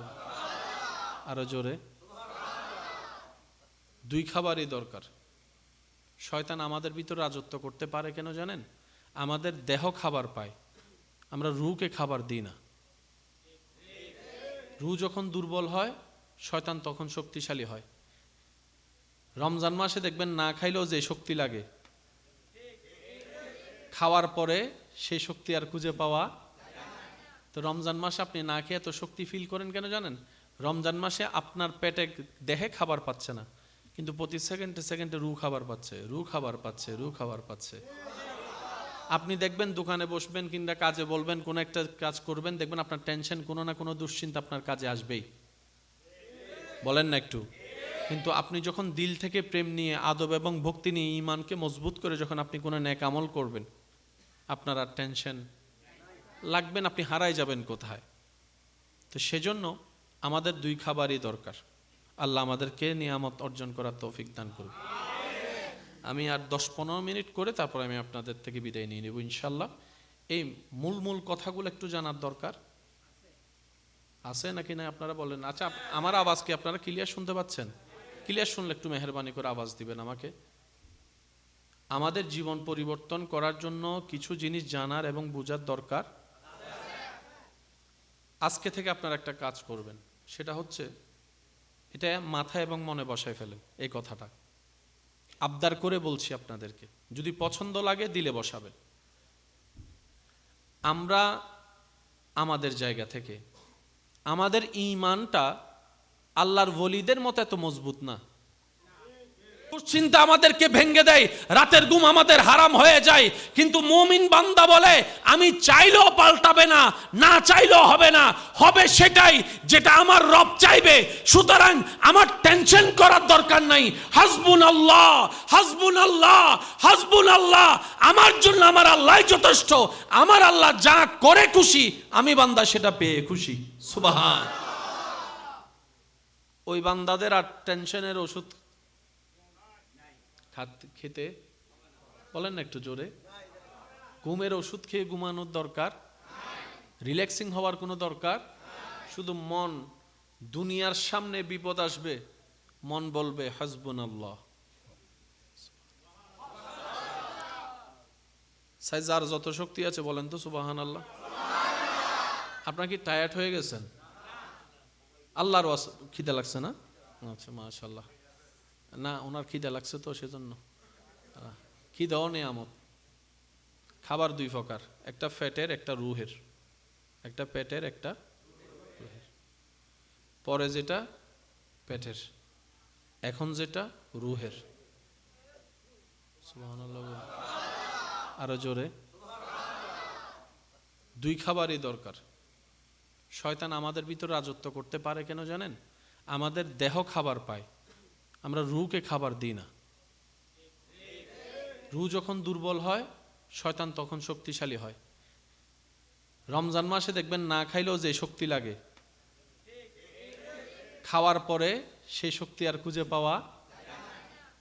আরো জোরে। দুই খাবারই দরকার। শয়তান আমাদের ভিতর রাজত্ব করতে পারে কেন জানেন? আমাদের দেহ খাবার পায়, আমরা রুহকে খাবার দিই না। রুহ যখন দুর্বল হয়, শয়তান তখন শক্তিশালী হয়। রমজান মাসে দেখবেন না খাইলেও যে শক্তি লাগে, খাওয়ার পরে সেই শক্তি আর খুঁজে পাওয়া। তো রমজান মাসে আপনি না খেয়ে এত শক্তি ফিল করেন কেন জানেন? রমজান মাসে আপনার পেটে দেহে খাবার পাচ্ছে না, কিন্তু প্রতি সেকেন্ডে সেকেন্ডে রুহ খাবার পাচ্ছে, রুহ খাবার পাচ্ছে, রুহ খাবার পাচ্ছে। আপনি দেখবেন দোকানে বসবেন কিংবা কাজে বলবেন, কোন একটা কাজ করবেন, দেখবেন আপনার টেনশন, কোনো না কোনো দুশ্চিন্তা আপনার কাজে আসবেই। বলেন না একটু? কিন্তু আপনি যখন দিল থেকে প্রেম নিয়ে, আদব এবং ভক্তি নিয়ে, ঈমানকে মজবুত করে যখন আপনি কোনো নেক আমল করবেন, আপনার আর টেনশন লাগবে না, আপনি হারাই যাবেন কোথায়। তো সেজন্য আমাদের দুই খাবারই দরকার। আল্লাহ আমাদেরকে নিয়ামত অর্জন করার তৌফিক দান করুন। আমি আর 10-15 মিনিট করে তারপর আমি আপনাদের থেকে বিদায় নিয়ে নেব ইনশাল্লাহ। এই মূল কথাগুলো একটু জানার দরকার আছে নাকি না আপনারা বলেন। আচ্ছা, আমার আওয়াজ কি আপনারা ক্লিয়ার শুনতে পাচ্ছেন? ক্লিয়ার শুনলে একটু মেহেরবানি করে আওয়াজ দিবেন আমাকে। আমাদের জীবন পরিবর্তন করার জন্য কিছু জিনিস জানার এবং বোঝার দরকার। আজকে থেকে আপনারা একটা কাজ করবেন, সেটা হচ্ছে, এটা মাথায় এবং মনে বসায় ফেলেন এই কথাটা। আবদার করে বলছি আপনাদেরকে, যদি পছন্দ লাগে দিলে বসাবেন। আমরা আমাদের জায়গা থেকে আমাদের ঈমানটা আল্লাহর ওলিদের মতো এত মজবুত না। চিন্তা আমাদেরকে ভেঙে দেয়, রাতের ঘুম আমাদের হারাম হয়ে যায়, কিন্তু মুমিন বান্দা বলে আমি চাইলেও পাল্টাবে না, না চাইলেও হবে না, হবে সেটাই যেটা আমার রব চাইবে। সুতরাং আমার টেনশন করার দরকার নাই। হাসবুনাল্লাহ, হাসবুনাল্লাহ, হাসবুনাল্লাহ, আমার জন্য আমার আল্লাহ যথেষ্ট। আমার আল্লাহ যা করে খুশি, আমি বান্দা সেটা পেয়ে খুশি। সুবহান। ওই বান্দাদের আর টেনশনের ওষুধ খেতে, বলেন না একটু জোরে, ঘুমের ওষুধ খেয়ে ঘুমানোর দরকার, রিল্যাক্সিং হওয়ার কোনো দরকার। শুধু মন, দুনিয়ার সামনে বিপদ আসবে, মন বলবে হাসবুনাল্লাহ। যার যত শক্তি আছে বলেন তো সুবহানাল্লাহ। আপনার কি টায়ার্ড হয়ে গেছেন? আল্লাহর খিদে লাগছে না? আচ্ছা, মাশাআল্লাহ। না, ওনার খিদে লাগছে তো সেজন্য। খিদাও নিয়ামত। খাবার দুই প্রকার, একটা পেটের একটা রুহের। একটা পেটের একটা রুহের। পরে যেটা পেটের, এখন যেটা রুহের। সুবহানাল্লাহ। আরো জোরে। দুই খাবারই দরকার। শয়তান আমাদের ভিতর রাজত্ব করতে পারে কেন জানেন? আমাদের দেহ খাবার পায়, আমরা রুহকে খাবার দিই না। রুহ যখন দুর্বল হয়, শয়তান তখন শক্তিশালী হয়। রমজান মাসে দেখবেন না খাইলেও যে শক্তি লাগে, খাওয়ার পরে সেই শক্তি আর খুঁজে পাওয়া।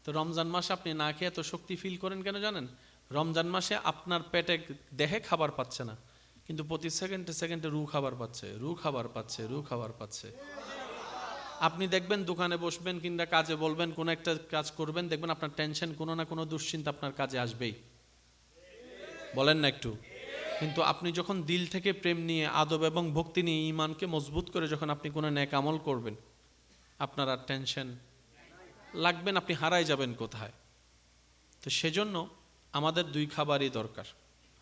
তো রমজান মাসে আপনি না খেয়ে এত শক্তি ফিল করেন কেন জানেন? রমজান মাসে আপনার পেটে দেহে খাবার পাচ্ছে না, কিন্তু প্রতি সেকেন্ডে সেকেন্ডে রুহ খাবার পাচ্ছে, রুহ খাবার পাচ্ছে, রুহ খাবার পাচ্ছে। আপনি দেখবেন দোকানে বসবেন কিংবা কাজে বলবেন, কোন একটা কাজ করবেন, দেখবেন আপনার টেনশন, কোনো না কোনো দুশ্চিন্তা আপনার কাজে আসবেই। বলেন না একটু? কিন্তু আপনি যখন দিল থেকে প্রেম নিয়ে, আদব এবং ভক্তি নিয়ে, ঈমানকে মজবুত করে যখন আপনি কোনো নেক আমল করবেন, আপনার আর টেনশন লাগবে না, আপনি হারাই যাবেন কোথায়। তো সেজন্য আমাদের দুই খাবারই দরকার।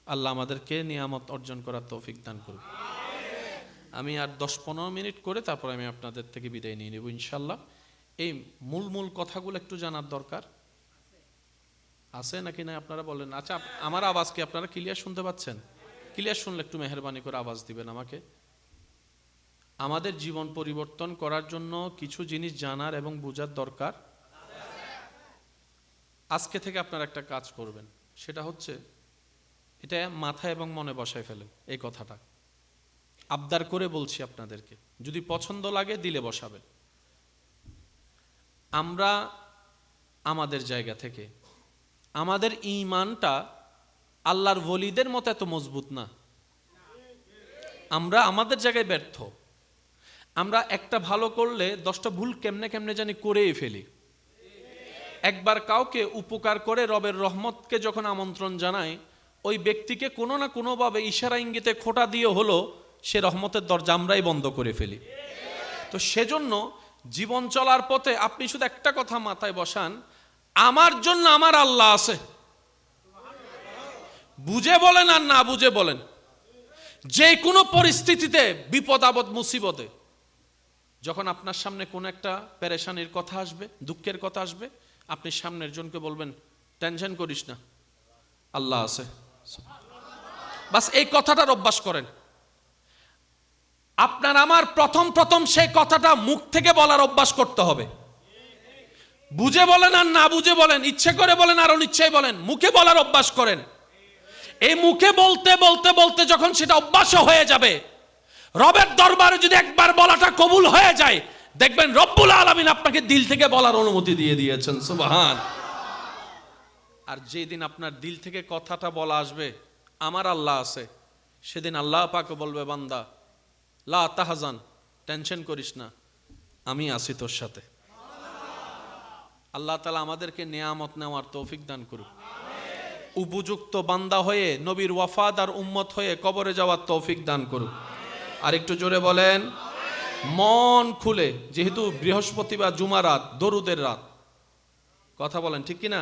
আল্লাহ আমাদেরকে নিয়ামত অর্জন করার তৌফিক দান করুন। আমি আর 10-15 মিনিট করে তারপর আমি আপনাদের থেকে বিদায় নিয়ে নেব ইনশাল্লাহ। এই মূল কথাগুলো একটু জানার দরকার আছে নাকি না আপনারা বলেন। আচ্ছা, আমার আওয়াজ কি আপনারা ক্লিয়ার শুনতে পাচ্ছেন? ক্লিয়ার শুনলে একটু মেহেরবানি করে আওয়াজ দিবেন আমাকে। আমাদের জীবন পরিবর্তন করার জন্য কিছু জিনিস জানার এবং বোঝার দরকার। আজকে থেকে আপনারা একটা কাজ করবেন, সেটা হচ্ছে, এটা মাথায় এবং মনে বসায় ফেলেন এই কথাটা, আবদার করে বলছি আপনাদেরকে, যদি পছন্দ লাগে দিলে বসাবেন। আমরা আমাদের জায়গা থেকে আমাদের ঈমানটা আল্লাহর ওলিদের মতো এত মজবুত না। আমরা আমাদের জায়গায় ব্যর্থ। আমরা একটা ভালো করলে 10টা ভুল কেমনে কেমনে জানি করেই ফেলি। একবার কাউকে উপকার করে রবের রহমতকে যখন আমন্ত্রণ জানাই, ওই ব্যক্তিকে কোনো না কোনোভাবে ইশারা ইঙ্গিতে খোঁটা দিয়ে হলো সে রহমতের দরজা আমরাই বন্ধ করে ফেলি। তো সেজন্য জীবন চলার পথে আপনি শুধু একটা কথা মাথায় বসান, আমার জন্য আমার আল্লাহ আছে। বুঝে বলেন আর না বুঝে বলেন, যে কোনো পরিস্থিতিতে, বিপদ আপদ মুসিবতে, যখন আপনার সামনে কোন একটা পেরেশানির কথা আসবে, দুঃখের কথা আসবে, আপনি সামনের জনকে বলবেন, টেনশন করিস না, আল্লাহ আছে। বাস এই কথাটার অভ্যাস করেন। আপনার আমার প্রথম সেই কথাটা মুখ থেকে বলার অভ্যাস করতে হবে। বুঝে বলেন আর না বুঝে বলেন, ইচ্ছে করে বলেন আর অনিচ্ছায় বলেন, মুখে বলার অভ্যাস করেন। এই মুখে বলতে বলতে বলতে যখন সেটা অভ্যাস হয়ে যাবে, রবের দরবারে যদি একবার বলাটা কবুল হয়ে যায়, দেখবেন রব্বুল আলামিন আপনাকে দিল থেকে বলার অনুমতি দিয়ে দিয়েছেন। সুবহান। আর যেদিন আপনার দিল থেকে কথাটা বলা আসবে, আমার আল্লাহ আছে, সেদিন আল্লাহ পাক বলবে, বান্দা লা তাহজান, টেনশন করিস না, আমি আছি তোর সাথে। আল্লাহ তাআলা আমাদেরকে নেয়ামত নেওয়ার তৌফিক দান করুক। উপযুক্ত বান্দা হয়ে, নবীর ওয়াফাদার উম্মত হয়ে কবরে যাওয়ার তৌফিক দান করুক। আর একটু জোরে বলেন, মন খুলে। যেহেতু বৃহস্পতিবার জুমা রাত, দরুদের রাত, কথা বলেন ঠিক কিনা?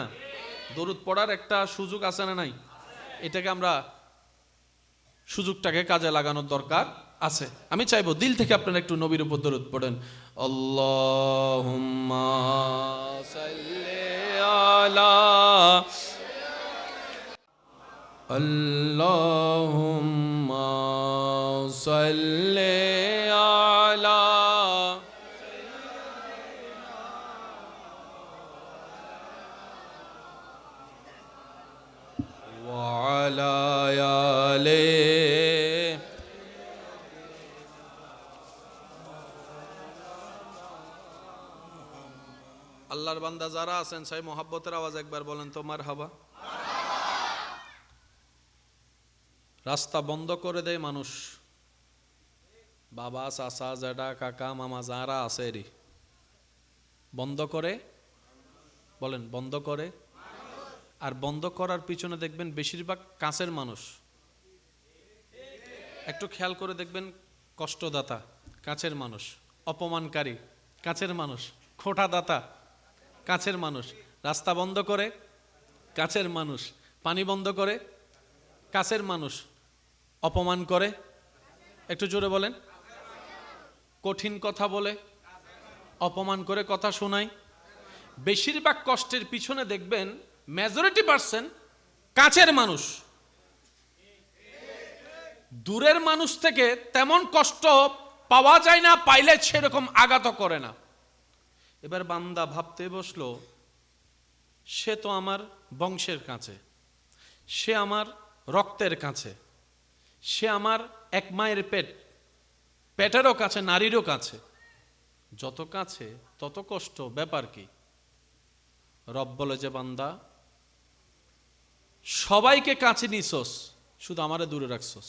দরুদ পড়ার একটা সুযোগ আছে না নাই? এটাকে আমরা সুযোগটাকে কাজে লাগানোর দরকার আছে। আমি চাইবো দিল থেকে আপনারা একটু নবীর উপর দরুদ পড়েন। আল্লাহুম্মা সাল্লি আলা, আল্লাহুম্মা সাল্লি আলা, ওয়া আলা আলি। আল্লাহর বান্দা যারা আছেন, সেই মোহাব্বতের আওয়াজ একবার বলেন তো মারহাবা। রাস্তা বন্ধ করে দেয় মানুষ, বাবা চাচা জেঠা কাকা মামা যারা আছে, এরই বন্ধ করে, বলেন বন্ধ করে। আর বন্ধ করার পিছনে দেখবেন বেশিরভাগ কাছের মানুষ। একটু খেয়াল করে দেখবেন, কষ্টদাতা কাছের মানুষ, অপমানকারী কাছের মানুষ, খোঁটাদাতা কাছের মানুষ। রাস্তা বন্ধ করে কাছের মানুষ, পানি বন্ধ করে কাছের মানুষ, অপমান করে, একটু জোরে বলেন, কঠিন কথা বলে, অপমান করে কথা শোনায়। বেশিরভাগ কষ্টের পিছনে দেখবেন মেজরিটি পার্সেন্ট কাছের মানুষ। দূরের মানুষ থেকে তেমন কষ্ট পাওয়া যায় না, পাইলে সেরকম আঘাত করে না। এবার বান্দা ভাবতে বসলো, সে তো আমার বংশের কাছে, সে আমার রক্তের কাছে, সে আমার এক মায়ের পেটেরও কাছে, নারীরও কাছে। যত কাছে তত কষ্ট, ব্যাপার কি? রব বলে যে, বান্দা সবাইকে কাছে নিছস, শুধু আমারে দূরে রাখছস।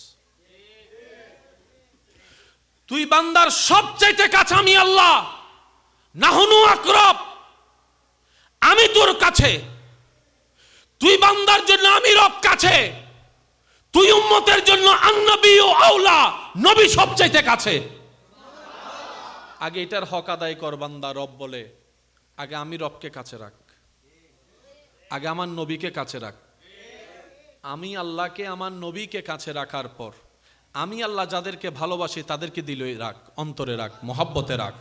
তুই বান্দার সবচাইতে কাছে আমি আল্লাহ, নাহনু আকরাব, আমি তোর কাছে। তুই বান্দার জন্য আমি রব কাছে, তুই উম্মতের জন্য আন-নবী ও আওলা, নবী সবচাইতে কাছে। আগে এটার হক আদায় কর বান্দা। রব বলে, আগে আমি রবকে কাছে রাখ, আগে আমার নবীকে কাছে রাখ। আমি আল্লাহকে, আমার নবীকে কাছে রাখার পর, আমি আল্লাহ যাদেরকে ভালোবাসি তাদেরকে দিলে রাখ, অন্তরে রাখ, মহব্বতে রাখ।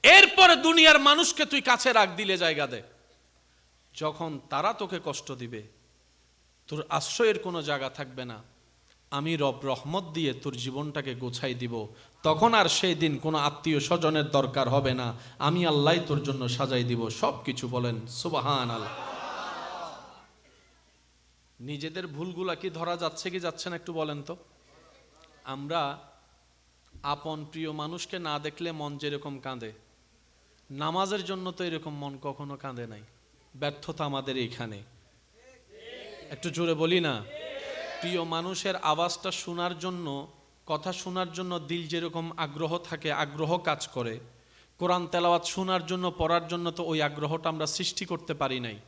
এরপরে দুনিয়ার মানুষকে তুই কাছে রাখ, দিলে জায়গা দে। যখন তারা তোকে কষ্ট দিবে, তোর আশ্রয়ের কোনো জায়গা থাকবে না, আমি রব রহমত দিয়ে তোর জীবনটাকে গোছাই দিব। তখন আর সেই দিন কোনো আত্মীয় স্বজনের দরকার হবে না, আমি আল্লাহ তোর জন্য সাজাই দিব সব কিছু। বলেন সুবহানাল্লাহ। নিজেদের ভুলগুলা কি ধরা যাচ্ছে কি যাচ্ছে না একটু বলেন তো। আমরা আপন প্রিয় মানুষকে না দেখলে মন যেরকম কাঁদে, নামাজের জন্য তো এরকম মন কখনো কাঁদে নাই। ব্যর্থতা আমাদের এইখানে। একটু জোরে বলি না। প্রিয় মানুষের আওয়াজটা শোনার জন্য, কথা শোনার জন্য দিল যেরকম আগ্রহ থাকে, আগ্রহ কাজ করে, কোরআন তেলাওয়াত শোনার জন্য, পড়ার জন্য তো ওই আগ্রহটা আমরা সৃষ্টি করতে পারি নাই।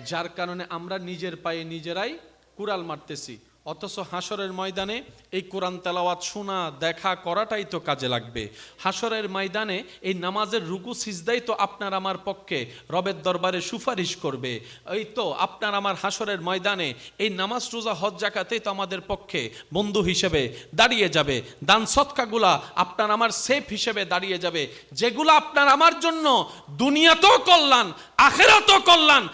যার কারণে আমরা নিজের পায়ে নিজেরাই কুড়াল মারতেছি। অথচ হাসরের ময়দানে এই কোরআন তেলাওয়াত শোনা, দেখা, করাটাই তো কাজে লাগবে। হাসরের ময়দানে এই নামাজের রুকু সিজদাই তো আপনার আমার পক্ষে রবের দরবারে সুপারিশ করবে। এই তো আপনার আমার হাসরের ময়দানে এই নামাজ, রোজা, হজ, যাকাতেই তো আমাদের পক্ষে বন্ধু হিসেবে দাঁড়িয়ে যাবে। দান সদকাগুলা আপনার আমার সেফ হিসেবে দাঁড়িয়ে যাবে, যেগুলো আপনার আমার জন্য দুনিয়াতেও কল্যাণ, আখিরাতেও কল্যাণ।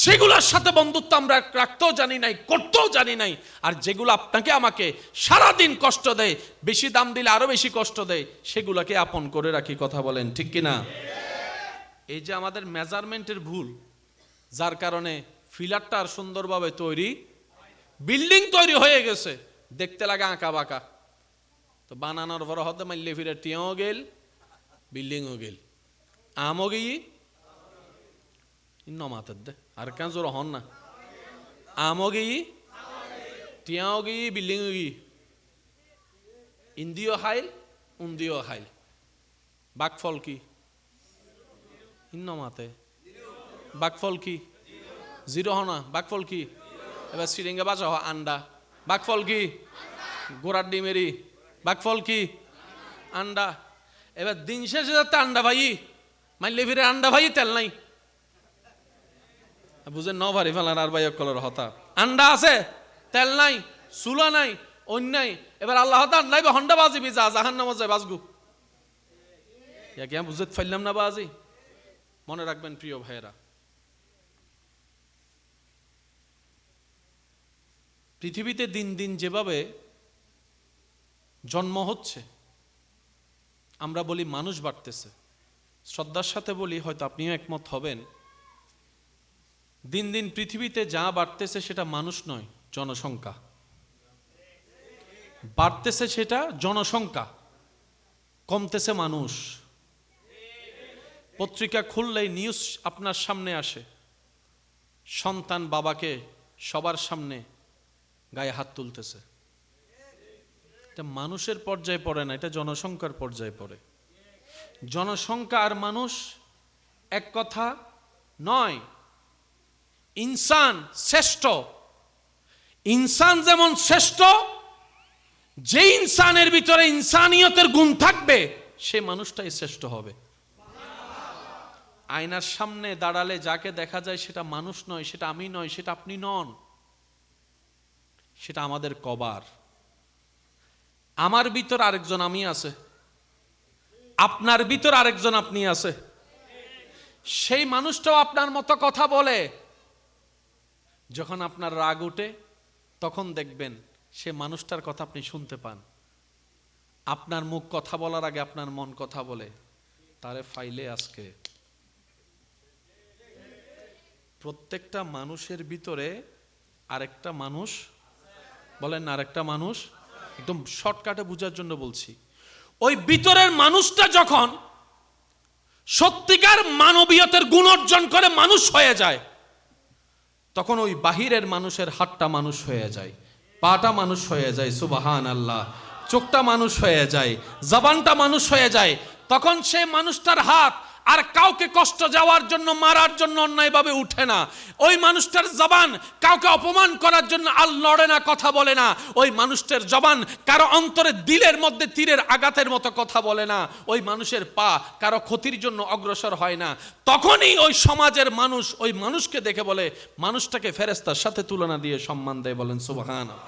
সেগুলোর সাথে বন্ধুত্ব আমরা রাখতেও জানি নাই, করতেও জানি নাই। আর যেগুলো আপনাকে আমাকে সারাদিন কষ্ট দেয়, বেশি দাম দিলে আরো বেশি কষ্ট দেয়, সেগুলোকে আপন করে রাখি। কথা বলেন ঠিক কিনা? এই যে আমাদের মেজারমেন্টের ভুল, যার কারণে ফিলারটা আর সুন্দরভাবে তৈরি, বিল্ডিং তৈরি হয়ে গেছে, দেখতে লাগে আঁকা বাঁকা। তো বানানোর পর হতে মাইলে ফিরে টিয়াও গেল, বিল্ডিংও গেল, আমও গিয়ে মাতের দে আর কেন জোর হন না। আমও গিয়ে, টিয়াও গিয়ে, বিল্ডিংও গিয়ে, ইন্দিও হাইল, উন্দিও হাইল। বাকফল কি? মাতে বাকফল কি? জিরো হনা। বাকফল কি? এবার সিরিঙ্গা বাজা হ আন্ডা। বাকফল কি? গোড়ার ডিমেরি। বাকফল কি? আন্ডা। এবার দিন শেষে যাতে আন্ডা ভাই মাইলে ফিরে আন্ডা ভাই তেল নাই, বুঝেন? ন ভারি ফেলার আর ভাই কলর হতা। আন্ডা আছে, তেল নাই, চুলা নাই, অন্যায়। এবার আল্লাহ হতা আন্ডাই হন্ডা বাজিবি, যা জাহান নামা যায় বাজগু। বুঝতে ফাইলাম না বাজি। মনে রাখবেন প্রিয় ভাইয়েরা, পৃথিবীতে দিন দিন যেভাবে জন্ম হচ্ছে, আমরা বলি মানুষ বাড়তেছে। শ্রদ্ধার সাথে বলি, হয়তো আপনিও একমত হবেন, দিন দিন পৃথিবীতে যা বাড়তেছে সেটা মানুষ নয়, জনসংখ্যা বাড়তেছে, সেটা জনসংখ্যা কমতেছে মানুষ। পত্রিকা খুললেই নিউজ আপনার সামনে আসে, সন্তান বাবাকে সবার সামনে গায়ে হাত তুলতেছে। এটা মানুষের পর্যায়ে পড়ে না, এটা জনসংখ্যার পর্যায়ে পড়ে। জনসংখ্যা আর মানুষ এক কথা নয়। ইনসান শ্রেষ্ঠ, ইনসান যেমন শ্রেষ্ঠ, যে ইনসানের ভিতরে ইনসানিয়তের গুণ থাকবে সে মানুষটাই শ্রেষ্ঠ হবে। আয়নার সামনে দাঁড়ালে যাকে দেখা যায় সেটা মানুষ নয়, সেটা আমি নয়, সেটা আপনি নন, সেটা আমাদের কবার। আমার ভিতর আরেকজন আমি আছে, আপনার ভিতর আরেকজন আপনি আছে। সেই মানুষটাও আপনার মতো কথা বলে। যখন আপনার রাগ ওঠে তখন দেখবেন সে মানুষটার কথা আপনি শুনতে পান। আপনার মুখ কথা বলার আগে আপনার মন কথা বলে, তারে ফাইলে আজকে। প্রত্যেকটা মানুষের ভিতরে আরেকটা মানুষ, বলেন না আরেকটা মানুষ, একদম শর্টকাটে বোঝার জন্য বলছি। ওই ভিতরের মানুষটা যখন সত্যিকার মানবীয়তার গুণ অর্জন করে মানুষ হয়ে যায়, তখন ওই বাহিরের মানুষের হাতটা মানুষ হয়ে যায়, পাটা মানুষ হয়ে যায়, সুবহান আল্লাহ, চোখটা মানুষ হয়ে যায়, জবানটা মানুষ হয়ে যায়। তখন সে মানুষটার হাত আর কাউকে কষ্ট যাওয়ার জন্য, মারার জন্য অন্যায়ভাবে উঠে না। ওই মানুষটার জবান কাউকে অপমান করার জন্য আর লড়ে না, কথা বলে না। ওই মানুষটার জবান কারো অন্তরে দিলের মধ্যে তীরের আঘাতের মতো কথা বলে না। ওই মানুষের পা কারো ক্ষতির জন্য অগ্রসর হয় না। তখনই ওই সমাজের মানুষ ওই মানুষকে দেখে বলে, মানুষটাকে ফেরেশতার সাথে তুলনা দিয়ে সম্মান দেয়। বলেন সুবহানাল্লাহ।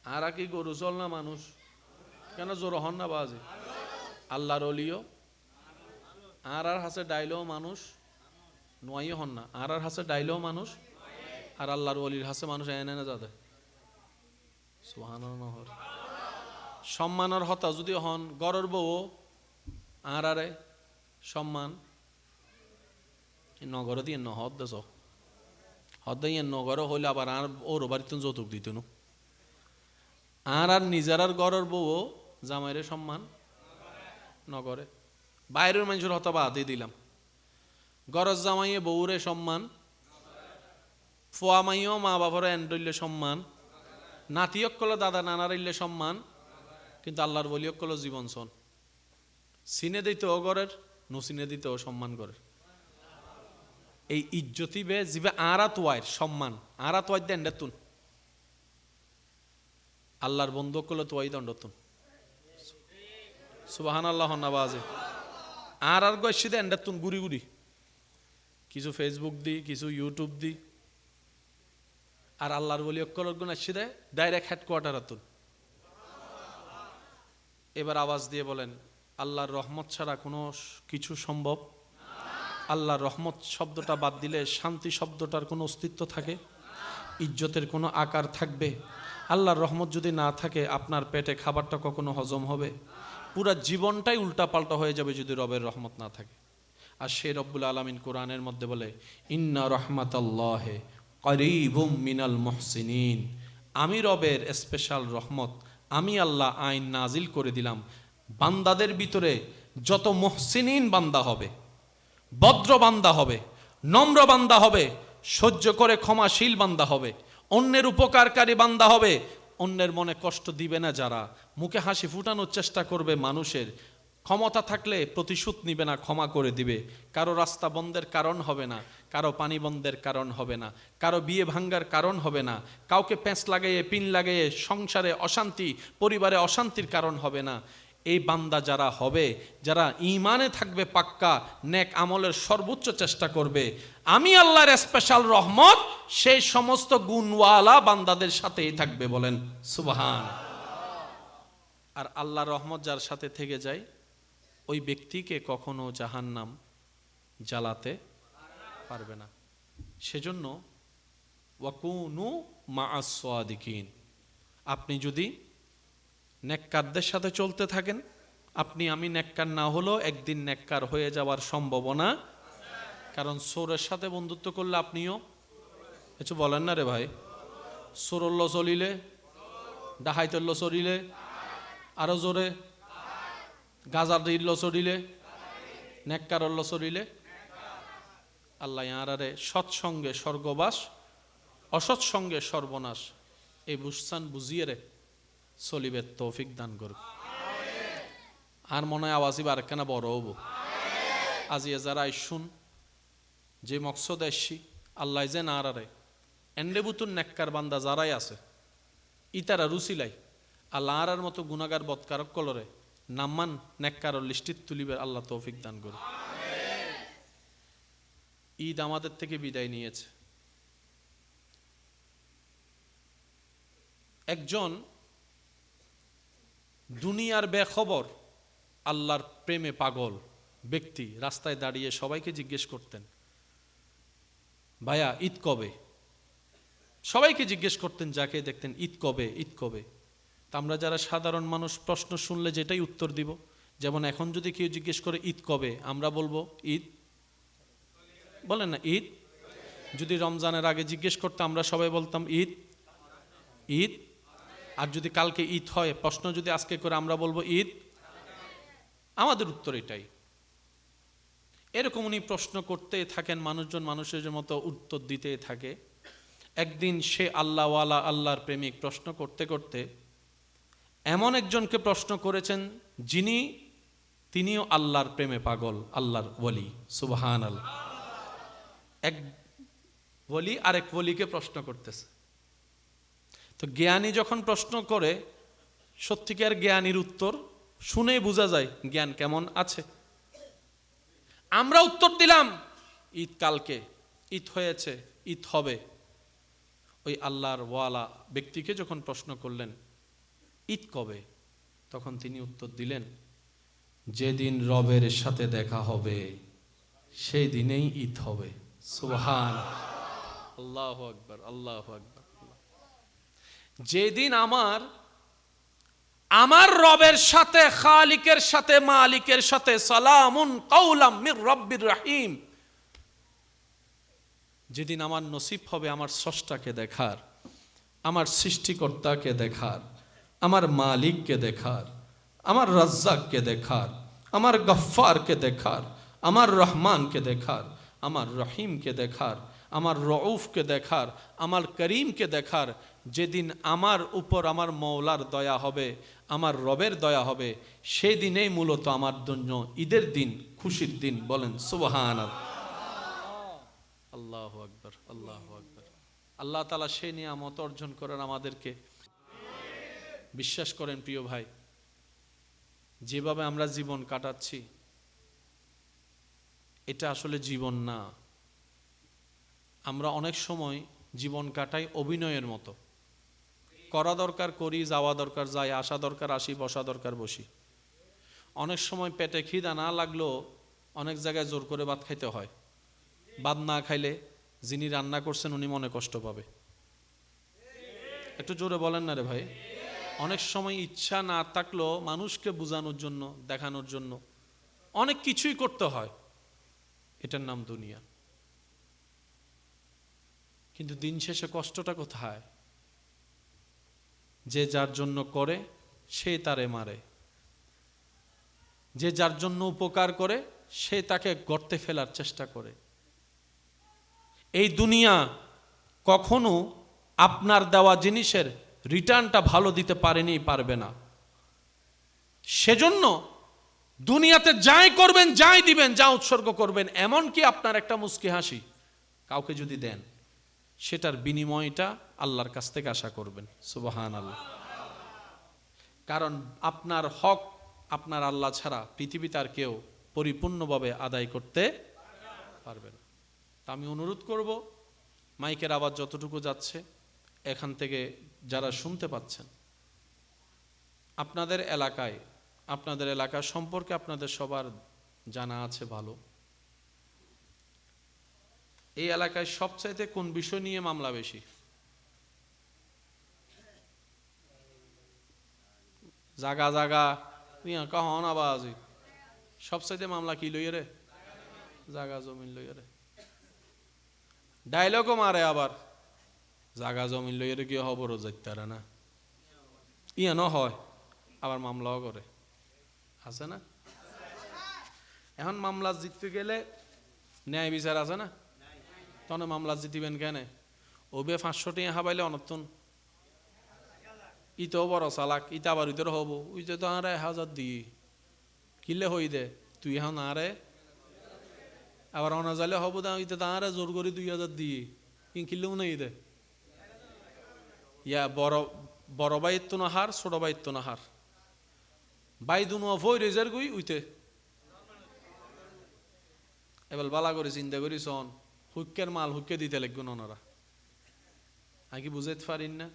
আর কি গরু চল না মানুষ, কেন জোর হন না বাজে? আল্লাহর ওলিও আর হাসে ডাইলেও মানুষ নয় হন না, আর হাসে ডাইলেও মানুষ, আর আল্লাহর ওলির হাসে মানুষ এনে না যাতে সুবহানাল্লাহ। সম্মানের হতা যদি হন গরর বউ আর আরে সম্মান নগর দিয়ে নহদ দেশ হদাই নগর হইলে আবার আর ওর বাড়িতে যৌতুক দিত না আর আর নিজের আর গড়ের বউ জামাইরে সম্মান নগরে বাইরের মানুষের হতা বাদই দিলাম গরজ জামাইয়ে বউরে সম্মান ফোয়া মাইও মা বাবারে এন্ডইলে সম্মান নাতিয়ক কলো দাদা নানার ইল্লে সম্মান কিন্তু আল্লাহর বলিয়ক কলো জীবন সন সিনে দিতে ও গরের নুসিনে দিতে ও সম্মান করে এই ইজ্জতি বে জিবে আরাত ওয়াইর সম্মান আরাত ওয়াই দেন তুন আল্লাহর বন্ধু কলো তোয়াই দণ্ডতুন সুবহানাল্লাহ নাবাজে আর আর গয়সি দেন তুন গুড়ি গুড়ি কিছু ফেসবুক দি কিছু ইউটিউব দি আর আল্লাহর বলি অক্কলর গুণ আসি দেয় ডাইরেক্ট হেডকোয়ার্টার আতুন এবার আওয়াজ দিয়ে বলেন আল্লাহর রহমত ছাড়া কোনো কিছু সম্ভব আল্লাহর রহমত শব্দটা বাদ দিলে শান্তি শব্দটার কোনো অস্তিত্ব থাকে ইজ্জতের কোনো আকার থাকবে আল্লাহর রহমত যদি না থাকে আপনার পেটে খাবারটা কখনো হজম হবে পুরা জীবনটাই উল্টাপাল্টা হয়ে যাবে যদি রবের রহমত না থাকে আর সেই রব্বুল আলামিন কোরআনের মধ্যে বলে ইন্না রাহমাতাল্লাহি করিবুম মিনাল মুহসিনিন আমি রবের স্পেশাল রহমত আমি আল্লাহ আইন নাজিল করে দিলাম বান্দাদের ভিতরে যত মুহসিনিন বান্দা হবে ভদ্র বান্দা হবে নম্র বান্দা হবে সহ্য করে ক্ষমাশীল বান্দা হবে অন্যের উপকারকারী বান্দা হবে অন্যের মনে কষ্ট দিবে না যারা মুখে হাসি ফুটানোর চেষ্টা করবে মানুষের ক্ষমতা থাকলে প্রতিশোধ নিবে না ক্ষমা করে দিবে কারো রাস্তা বন্ধের কারণ হবে না কারো পানি বন্ধের কারণ হবে না কারো বিয়ে ভাঙ্গার কারণ হবে না কাউকে প্যাঁচ লাগাইয়ে পিন লাগাইয়ে সংসারে অশান্তি পরিবারে অশান্তির কারণ হবে না এই বান্দা যারা হবে যারা ঈমানে থাকবে পাক্কা নেক আমলের সর্বোচ্চ চেষ্টা করবে আমি আল্লাহর স্পেশাল রহমত সেই সমস্ত গুণওয়ালা বান্দাদের সাথেই থাকবে বলেন সুবহান আর আল্লাহর রহমত যার সাথে থেকে যায় ওই ব্যক্তিকে কখনো জাহান্নাম জ্বালাতে পারবে না সেজন্য ওয়াকুনু মাআস সাদিকিন আপনি যদি নেককারদের সাথে চলতে থাকেন আপনি আমি নেককার না হলেও একদিন নেককার হয়ে যাওয়ার সম্ভাবনা কারণ চোরের সাথে বন্ধুত্ব করলে আপনিও কিছু বলেন না রে ভাই চোরল্য চলিলে ডাহাইতল্য চলিলে আরো জোরে গাজার দিল্য চলিলে নেককারল্য চলিলে আল্লাহ ইয়ারারে সৎসঙ্গে স্বর্গবাস অসৎসঙ্গে সর্বনাশ এই বুঝসান বুঝিয়ে রে চলিবের তৌফিক দান করুক আর মনে হয় আওয়াজই বারখানা বড় হবো আজি যারা শুন যে মকসদ আসছি আল্লাহ যে না আরে এন্ডে বুতুন নেককার বান্দা যারাই আছে ইতারা রুসিলাই আল্লাহ আর মতো গুনাগার বৎকারক কলরে নাম্মান নেককার লিস্টিত তুলিবে আল্লাহ তৌফিক দান করুক ঈদ আমাদের থেকে বিদায় নিয়েছে একজন দুনিয়ার বেখবর আল্লাহর প্রেমে পাগল ব্যক্তি রাস্তায় দাঁড়িয়ে সবাইকে জিজ্ঞেস করতেন ভাইয়া ঈদ কবে সবাইকে জিজ্ঞেস করতেন যাকে দেখতেন ঈদ কবে ঈদ কবে তা আমরা যারা সাধারণ মানুষ প্রশ্ন শুনলে যেটাই উত্তর দিব যেমন এখন যদি কেউ জিজ্ঞেস করে ঈদ কবে আমরা বলবো ঈদ বলেন না ঈদ যদি রমজানের আগে জিজ্ঞেস করতে আমরা সবাই বলতাম ঈদ ঈদ আর যদি কালকে ঈদ হয় প্রশ্ন যদি আজকে করে আমরা বলবো ঈদ আমাদের উত্তর এটাই এরকম উনি প্রশ্ন করতে থাকেন মানুষজন মানুষের মতো উত্তর দিতে থাকে একদিন সে আল্লাহওয়ালা আল্লাহর প্রেমিক প্রশ্ন করতে করতে এমন একজনকে প্রশ্ন করেছেন তিনিও আল্লাহর প্রেমে পাগল আল্লাহর ওলি সুবহানাল্লাহ এক ওলি আরেক ওলিকে প্রশ্ন করতেছে তো জ্ঞানী যখন প্রশ্ন করে সত্যিকার জ্ঞানীর উত্তর শুনে বোঝা যায় জ্ঞান কেমন আছে আমরা উত্তর দিলাম ঈদ কালকে ঈদ হয়েছে ঈদ হবে ওই আল্লাহর ওয়ালা ব্যক্তিকে যখন প্রশ্ন করলেন ঈদ কবে তখন তিনি উত্তর দিলেন যেদিন রবের সাথে দেখা হবে সেই দিনেই ঈদ হবে সুবহান আল্লাহু আকবার আল্লাহু আকবার যেদিন আমার রবের সাথে খালিকের সাথে মালিকের সাথে সালামুন কাওলাম মির রব্বির রহিম যেদিন আমার নসিব হবে আমার স্রষ্টাকে দেখার, আমার সৃষ্টিকর্তাকে দেখার, আমার মালিককে দেখার, আমার রাজ্জাককে দেখার, আমার গফফারকে দেখার, আমার রহমানকে দেখার, আমার রহিমকে দেখার, আমার রউফকে দেখার, আমার করিমকে দেখার, যেদিন আমার উপর আমার মওলার দয়া হবে, আমার রবের দয়া হবে, সেই দিনেই মূলত আমার জন্য ঈদের দিন, খুশির দিন। বলেন সুবহানাল্লাহ। আল্লাহু আকবার, আল্লাহু আকবার। আল্লাহ তাআলা সেই নিয়ামত অর্জন করেন আমাদেরকে। বিশ্বাস করেন প্রিয় ভাই, যেভাবে আমরা জীবন কাটাচ্ছি এটা আসলে জীবন না। আমরা অনেক সময় জীবন কাটাই অভিনয়ের মতো। করা দরকার করি, যাওয়া দরকার যাই, আসা দরকার আসি, বসা দরকার বসি। অনেক সময় পেটে খিদা না লাগলেও অনেক জায়গায় জোর করে ভাত খাইতে হয়। ভাত না খাইলে যিনি রান্না করছেন উনি মনে কষ্ট পাবে। একটু জোরে বলেন না রে ভাই। অনেক সময় ইচ্ছা না থাকলেও মানুষকে বোঝানোর জন্য, দেখানোর জন্য অনেক কিছুই করতে হয়। এটার নাম দুনিয়া। কিন্তু দিন শেষে কষ্টটা কোথায়? যে যার জন্য করে সে তারে মারে, যে যার জন্য উপকার করে সে তাকে গর্তে ফেলার চেষ্টা করে। এই দুনিয়া কখনো আপনার দেওয়া জিনিসের রিটার্নটা ভালো দিতে পারেনি, পারবে না। সেজন্য দুনিয়াতে যাই করবেন, যাই দিবেন, যা উৎসর্গ করবেন, এমনকি আপনার একটা মুস্কি হাসি কাউকে যদি দেন, সেটার বিনিময়টা আল্লাহর কাছ থেকে আশা করবেন। সুবহানাল্লাহ। কারণ আপনার হক আপনার আল্লাহ ছাড়া পৃথিবীতে আর কেউ পরিপূর্ণভাবে আদায় করতে পারবে না। তা আমি অনুরোধ করব, মাইকের আওয়াজ যতটুকু যাচ্ছে এখান থেকে যারা শুনতে পাচ্ছেন, আপনাদের এলাকা সম্পর্কে আপনাদের সবার জানা আছে ভালো। এই এলাকায় সবচাইতে কোন বিষয় নিয়ে মামলা বেশি? জাগা জাগা কহন আবাজি সবচাইতে মামলা কি লইয়ে রে? জাগা জমিন লইয়ে রে। ডায়লগও মারে আবার, জাগা জমিন লইয়ে রে কি খবরও যাইতারা না, ন হয়, আবার মামলাও করে। আছে না? এখন মামলা জিততে গেলে ন্যায় বিচার আছে না? তখন মামলা জিতিবেন কেন? ওবে 500 টাকা হাবাইলে অনর্থন ইতেও বড় চালাক, ইটা আবার ইতর হব, উইতে তো আরে 1000 দিই কিলে হই দে, তুই এখন আরে আবার অনাজালে হব দা, ইতে তো আরে জোর করি 2000 দিই কিনলেও নেই দে। ইয়া বড় বাইর তো না হার, ছোট বাইর তো না হার, বাই দুনো ভই রেজার গই উইতে। এবার বালা করে চিন্তা করি সন হুক্কের মাল হুক্কে দিতে লাগবেন ওনারা। আগে বুঝাইতে পারিন না?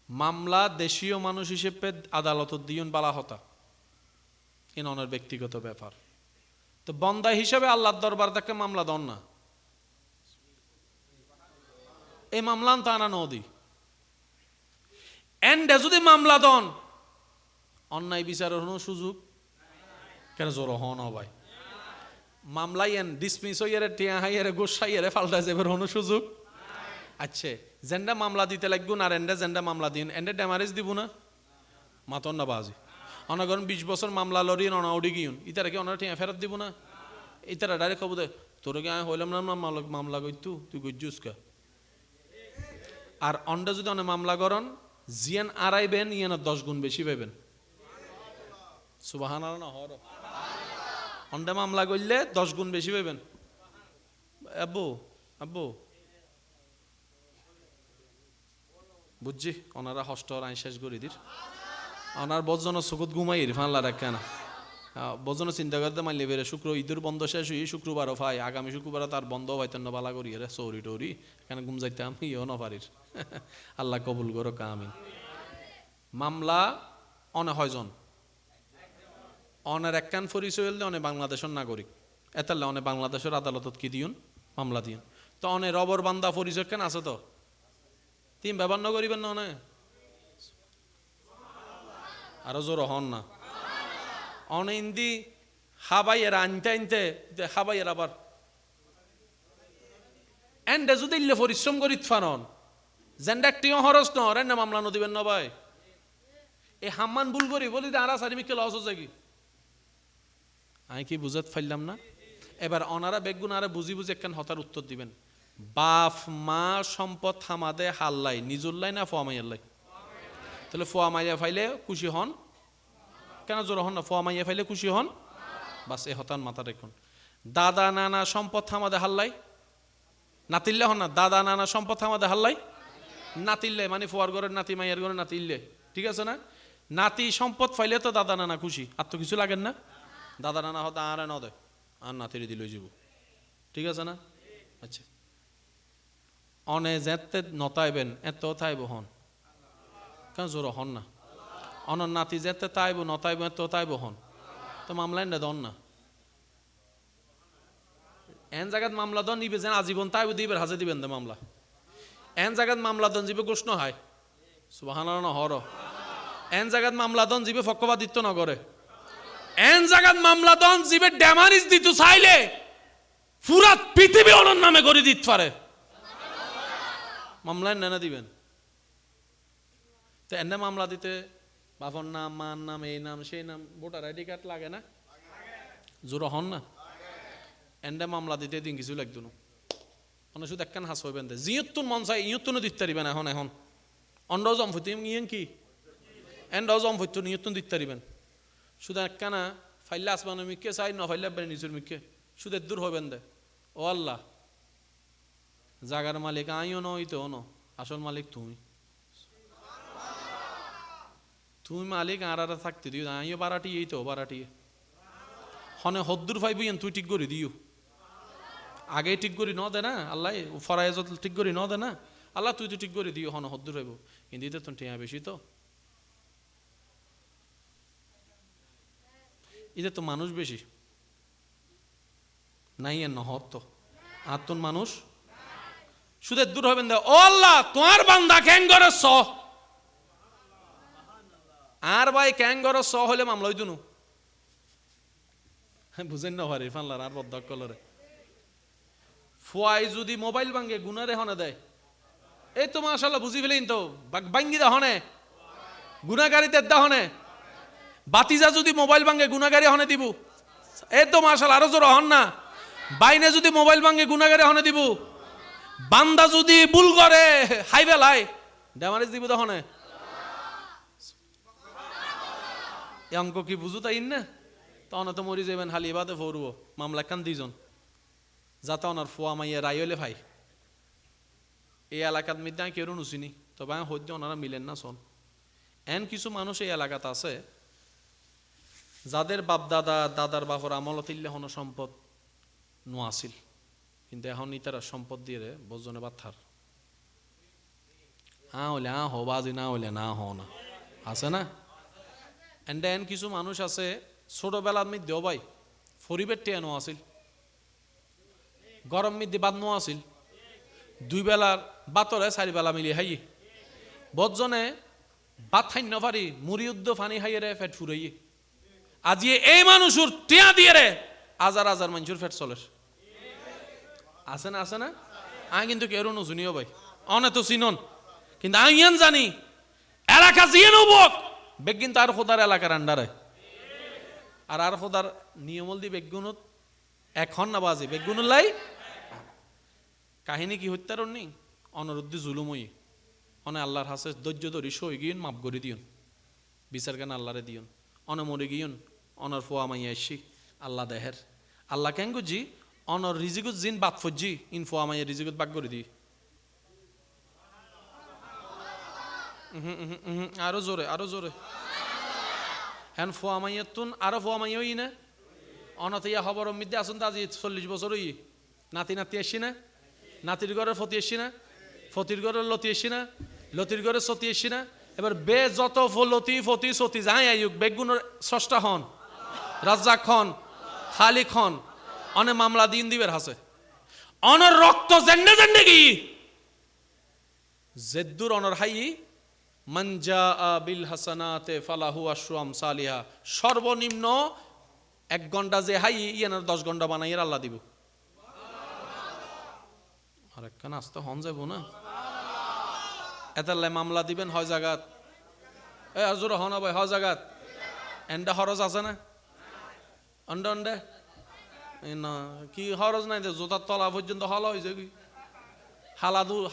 মামলা দেশীয় মানুষ হিসেবে আদালত দিয়ন বালা হতা, ইন ওনার ব্যক্তিগত ব্যাপার। তো বন্দা হিসেবে আল্লাহর দরবার তাকে মামলা দন না, এই মামলা তো আনা নদী এন্ডে যদি মামলা দন অন্যায় বিচারের কোনো সুযোগ কেন? জোর হন ভাই মামলাই এন ডিসমিস হইয়ারে টিয়া হাইয়ারে গোসাইয়ারে ফাল্টা যাবে কোনো সুযোগ? আচ্ছা, জেন্ডা মামলা দিতে লাগবো না, আর এন্ডে জেন্ডা মামলা দিন এন্ডে ড্যামারেজ দিব না, মাতন না বাজি। অনাগরণ 20 বছর মামলা লড়িয়ে অনা উড়ি গিয়ে ইতারা কি ওনারা টিয়া ফেরত দিব না? ইতারা ডাইরেক্ট হবো দে তোর কি আমি হইলাম না মামলা করতু, তুই গজ্জুস কা। আর অন্ডা যদি অনেক মামলা করেন জিয়ান আড়াইবেন, ইয়ান 10 গুণ বেশি পাইবেন। সুবহানাল্লাহ না হর অন্ডা মামলা করলে 10 গুণ বেশি পাইবেন। আব্বু আব্বু বুঝছি, ওনারা হষ্ট আইন শেষ করে দির, ওনার বজন চকুত ঘুমাই ফানলা রাখে না, বজন চিন্তা করতে মারলে বেড়ে শুক্র ঈদের বন্ধ শেষ হই শুক্রবারও ভাই, আগামী শুক্রবার তার বন্ধ হইতেন না বালা করি রে চৌরি টৌরি এখানে ঘুম যাইতাম ইও না পারির। আল্লাহ কবুল করো কামিন। মামলা অনে হয়জন অনের একখান পরিচয় হলে অনে বাংলাদেশের নাগরিক, এতালে অনে বাংলাদেশের আদালতত কি দিউন মামলা দিউন। তো অনে রবর বান্দা পরিচয় কেন আছে? তো তিন ব্যবহার ন করিবেন না অনে আরো জোর হন না অনে ইন্দি হাবাইয়ের আনতে আনতে হাবাইয়ের আবার এন্ডে যদি ইল্লে পরিশ্রম করিত ফারন জেন্ডা একটিও খরচ নর এন্ডে মামলা নদিবেন না ভাই এই হাম্মান ভুল করি বলি আরা সারিমিকে লস হচ্ছে কি আমি কি বুঝাত ফাইলাম না এবার অনারা বেগুন আরে বুঝি বুঝি একখান হতার উত্তর দিবেন বাপ মা সম্পদ থামাদে হাল্লাই নিজুল্লাই না ফোয়া মাইয়াল্লাই তাহলে ফোয়া মাইয়া ফাইলে খুশি হন কেন জোর হন না ফোয়া মাইয়া ফাইলে খুশি হন বাস এ হতান মাথা রেখুন দাদা নানা সম্পদ থামাদে হাল্লাই নাতিল্লে হন না দাদা নানা সম্পদ থামাদে হাল্লাই নাতিল্লে মানে ফোয়ার ঘরের নাতি মাইয়ার ঘরের নাতিল্লে ঠিক আছে না নাতি সম্পদ ফাইলে তো দাদা নানা খুশি আর তো কিছু লাগেন না দাদা নানা হতে আর ন দেয় আর নাতিরে দিল যাব ঠিক আছে না আচ্ছা অনে যেতে নতাইবেন এত তাইব হন কেন জোর হন না অনর নাতি যেতে তাইব নতাইব এত তাইব হন তো মামলা এনে দন না এন জায়গাত মামলা দন নিবে যেন আজীবন তাইব দিবের হাজে দিবেন দে মামলা এন জায়গাত মামলা দন যাবে গোষ্ণ হয় সুবহানাল্লাহ হর এন জায়গাত মামলা দন যাবে পক্ষপাতিত্ব নগরে এন জায়গাত মামলা দন যাবে ড্যামারিজ দিত চাইলে পুরা পৃথিবী অনর নামে করে দিতে পারে মামলা নেনা দিবেন তো এনে মামলা দিতে বাপর নাম মার নাম এই নাম সেই নাম ভোটার আইডি কার্ড লাগে না জোর হন না এন্ডে মামলা দিতে দিন কিছু লাগতো না অন্য শুধু একখান হাস হইবেন দে জিয়তুন মন চাই ইয়তুন দিতে পারিবেন এখন এখন অন্ডাও জমফতি ইয়েন কি এন্ডাও জমফতি নিয়তুন দিতে পারিবেন শুধু একখানা ফাইলে আসমানো মিকে চাই ন ফাইলে আব্বানি নিজের মিকে শুধু দূর হইবেন দে ও আল্লাহ জাগার মালিক আইও নইতো ন আসল মালিক তুমি তুমি মালিক আর আর থাকতে দিও আইও বারাটি এই তো বারাটি হনে হদ্দুর ফাইবি তুই ঠিক করে দিও আগে ঠিক করি ন দে না আল্লাহ ফরাইজ ঠিক করি ন দে না আল্লাহ তুই তো ঠিক করে দিও হন হদ্দুর ফাইব কিন্তু দিতে তো টিয়া বেশি তো এদের তো মানুষ বেশি নাই এর নহর তো আর তোর মানুষ শুধু দূর হবেন দে ও আল্লাহ তোমার বান্দা ক্যাঙ্গর স আর ভাই ক্যাঙ্গর স হলে মামলা হইতো নু বুঝেন না ভারে ফানলার আর বদ্ধ কলরে ফুয়াই যদি মোবাইল ভাঙ্গে গুনারে হনে দেয় এই তো মাশাআল্লাহ বুঝি ফেলেন তো ভাঙ্গি দা হনে গুনাহগারিতে দা হনে বাতিজা যদি মোবাইল ভাঙ্গে গুনাহগারি হনে দিব এই তো মাশাআল্লাহ আরো জোর হন না বাইনে যদি মোবাইল ভাঙ্গে গুনাহগারি হনে দিব বান্দা যদি ভুল করে হাইবে লাই ড্যামারেজ দিব তখন এই অঙ্ক কি বুঝু তাই না তখন তো মরি যাবেন হালি বাদে ফরব মামলা কান দুইজন যাতে ওনার ফুয়া মাইয়া রাইলে ভাই এই এলাকার মধ্যে কেউ নুচিনি তবে হইতে ওনারা মিলেন না শোন এন কিছু মানুষ এই এলাকাতে আছে যাদের বাপ দাদা দাদার বাপর আমল তিল্লে হন সম্পদ নোয়াছিল কিন্তু এখন ইতারা সম্পদ দিয়ে বজনে বাথার হলে হো বাজি না হলে না হো না আছে না এন্ড এন কিছু মানুষ আছে ছোটবেলার মধ্যে ভাই ফরিবের টেনো আছিল গরম মধ্যে বাদ নো আছিল দুই বেলার বাতরে চারি বেলা মিলি হাই বজনে বাত খাই নপারি মুড়ি উদ্দ ফানি হাইয়ে রে ফেট ফুরাইয়ে আজি এই মানুষের টিয়া দিয়ে রে হাজার হাজার মানুষের ফেট চলে আছে না আমি কিন্তু কেউ নুশুনিও ভাই অনে তো চিনন কিন্তু আমি ইয়ান জানি এলাকা জিয়ে নবক বেগ কিন্তু আর খোদার এলাকার আন্ডারে আর খোদার নিয়মল দি বেগুনত এখন না বাজে বেগুনুর লাই কাহিনী কি হত্যার নি অনরুদ্ধি জুলুমই অনে আল্লাহর হাসে ধৈর্য ধরি সই গিয়ন মাপ করে দিয়ন বিচার কেন আল্লাহরে দিয়ন অনে মরে গিয়ন অনর ফোয়া মাইয়া এসি আল্লাহ দেহের আল্লাহ কেন গুজি অনর রিজিকুত জিন বাদ ফজি ইন ফোয়া মাইয়া রিজিকুত বাক করে দি আরো জোরে হ্যান ফোয়া মাইয়া তুন আরো ফোয়া মাইয়া ই না অনাথ ইয়া খবর মধ্যে আসুন তো আজি 40 বছর ই নাতি এসি না নাতির ঘরের ফতি এসি না ফতির ঘরের লতি এসি না লতির ঘরের সতি এসি না এবার বে যত লতি ফতি সতি যাই আয়ুক বেগুনের স্রষ্টা হন রাজ্জাক হন খালিক হন অনে মামলা দিন দিবের হাসে অনর রক্ত জেন্ডে কি জেদ্দুর অনর হাই মান জাআ বিল হাসানাতে ফালাহু আশরু আমসালিহা সর্বনিম্ন 1 ঘন্টা যে হাই ইয়ানার 10 ঘন্টা বানাইয়ের আল্লাহ দিব আর একখান আসতে হন যাব না, এতাল্লাই মামলা দিবেন হয় জাগাত, এ আজুর হন ভাই হয় জাগাত এন্ডা খরচ আছে না, অন্ডে অন্ডে না কি খরচ নাই, জোতার তলা পর্যন্ত হলা হয়েছে কি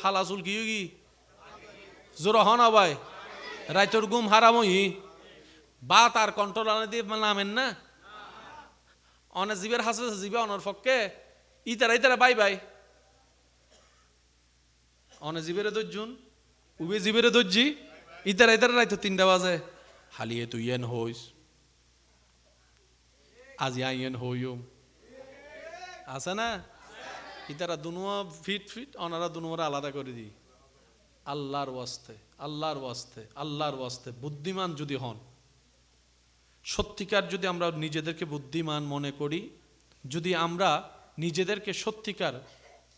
হালাচুল কি কি জোর হন ভাই, রাইতর গুম হারামই বা তার কন্ট্রোল আনে দিয়ে নামেন না, অনে জীবের হাসে জীবে অনর পক্ষে ইতারা ইতারা বাই বাই অনে জীবের দর্জুন উবে জীবের দর্জি ইতারা ইতারা রাইতো 3টা বাজে হালিয়ে তুই ইয়েন হইস আজি আইয়েন হইম আছে না, ইতারা দুনুয়া ফিট ফিট অনারা দুনুয়ারা আলাদা করে দিই। আল্লাহর ওয়াস্তে আল্লাহর ওয়াস্তে আল্লাহর ওয়াস্তে বুদ্ধিমান যদি হন, সত্যিকার যদি আমরা নিজেদেরকে বুদ্ধিমান মনে করি, যদি আমরা নিজেদেরকে সত্যিকার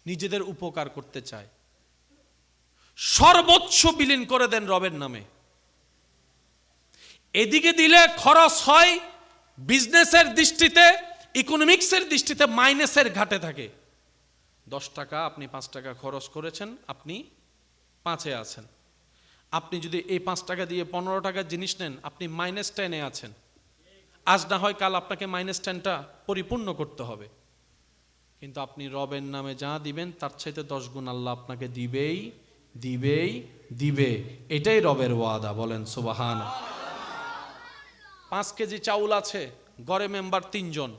নিজেদের উপকার করতে চাই, সর্বোচ্চ বিলীন করে দেন রবের নামে। এদিকে দিলে খরচ হয় বিজনেসের দৃষ্টিতে, ইকোনমিক্সের দৃষ্টিতে মাইনাসের ঘাটে থাকে। 10 টাকা আপনি 5 টাকা খরচ করেছেন, আপনি 5-এ আছেন। আপনি যদি এই 5 টাকা দিয়ে 15 টাকার জিনিস নেন, আপনি -10-এ আছেন। আজ না হয় কাল আপনাকে -10টা পরিপূর্ণ করতে হবে, কিন্তু আপনি রবের নামে যা দিবেন তার চাইতে 10 গুণ আল্লাহ আপনাকে দিবেই দিবেই দিবে। এটাই রবের ওয়াদা, বলেন সুবহানাল্লাহ। 5 কেজি চাউল আছে, ঘরে মেম্বার 3 জন,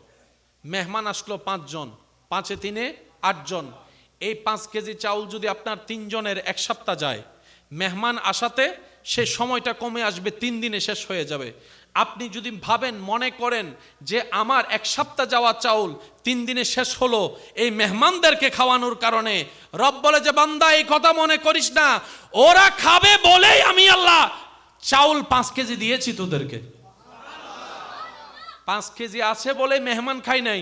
মেহমান আসলো 5 জন, 5-এ 3-এ 8 জন। এই 5 কেজি চাউল যদি আপনার 3 জনের 1 সপ্তাহ যায়, মেহমান আসাতে সে সময়টা কমে আসবে, 3 দিনে শেষ হয়ে যাবে। আপনি যদি ভাবেন মনে করেন যে আমার 1 সপ্তাহ যাওয়া চাউল 3 দিনে শেষ হলো এই মেহমানদেরকে খাওয়ানোর কারণে, রব বলে যে বান্দা এই কথা মনে করিস না, ওরা খাবে বলেই আমি আল্লাহ চাউল 5 কেজি দিয়েছি তোদেরকে। 5 কেজি আছে বলে মেহমান খাই নাই,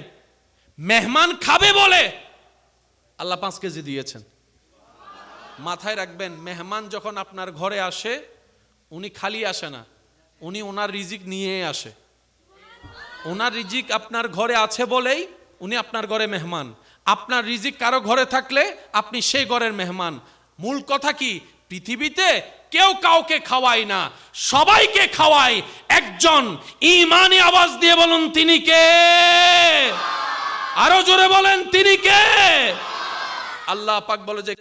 মেহমান খাবে বলে আল্লাহ 5 কেজি দিয়েছেন। মাথায় রাখবেন, মেহমান যখন আপনার ঘরে আসে উনি খালি আসে না, উনি ওনার রিজিক নিয়ে আসে। ওনার রিজিক আপনার ঘরে আছে বলেই উনি আপনার ঘরে মেহমান। আপনার রিজিক কারো ঘরে থাকলে আপনি সেই ঘরের মেহমান। মূল কথা কি, পৃথিবীতে কেউ কাউকে খাওয়ায় না, সবাইকে খাওয়ায় একজন। ঈমানে আওয়াজ দিয়ে বলুন তিনি কে? আরো জোরে বলেন তিনি কে? আল্লাহ পাক বলে যে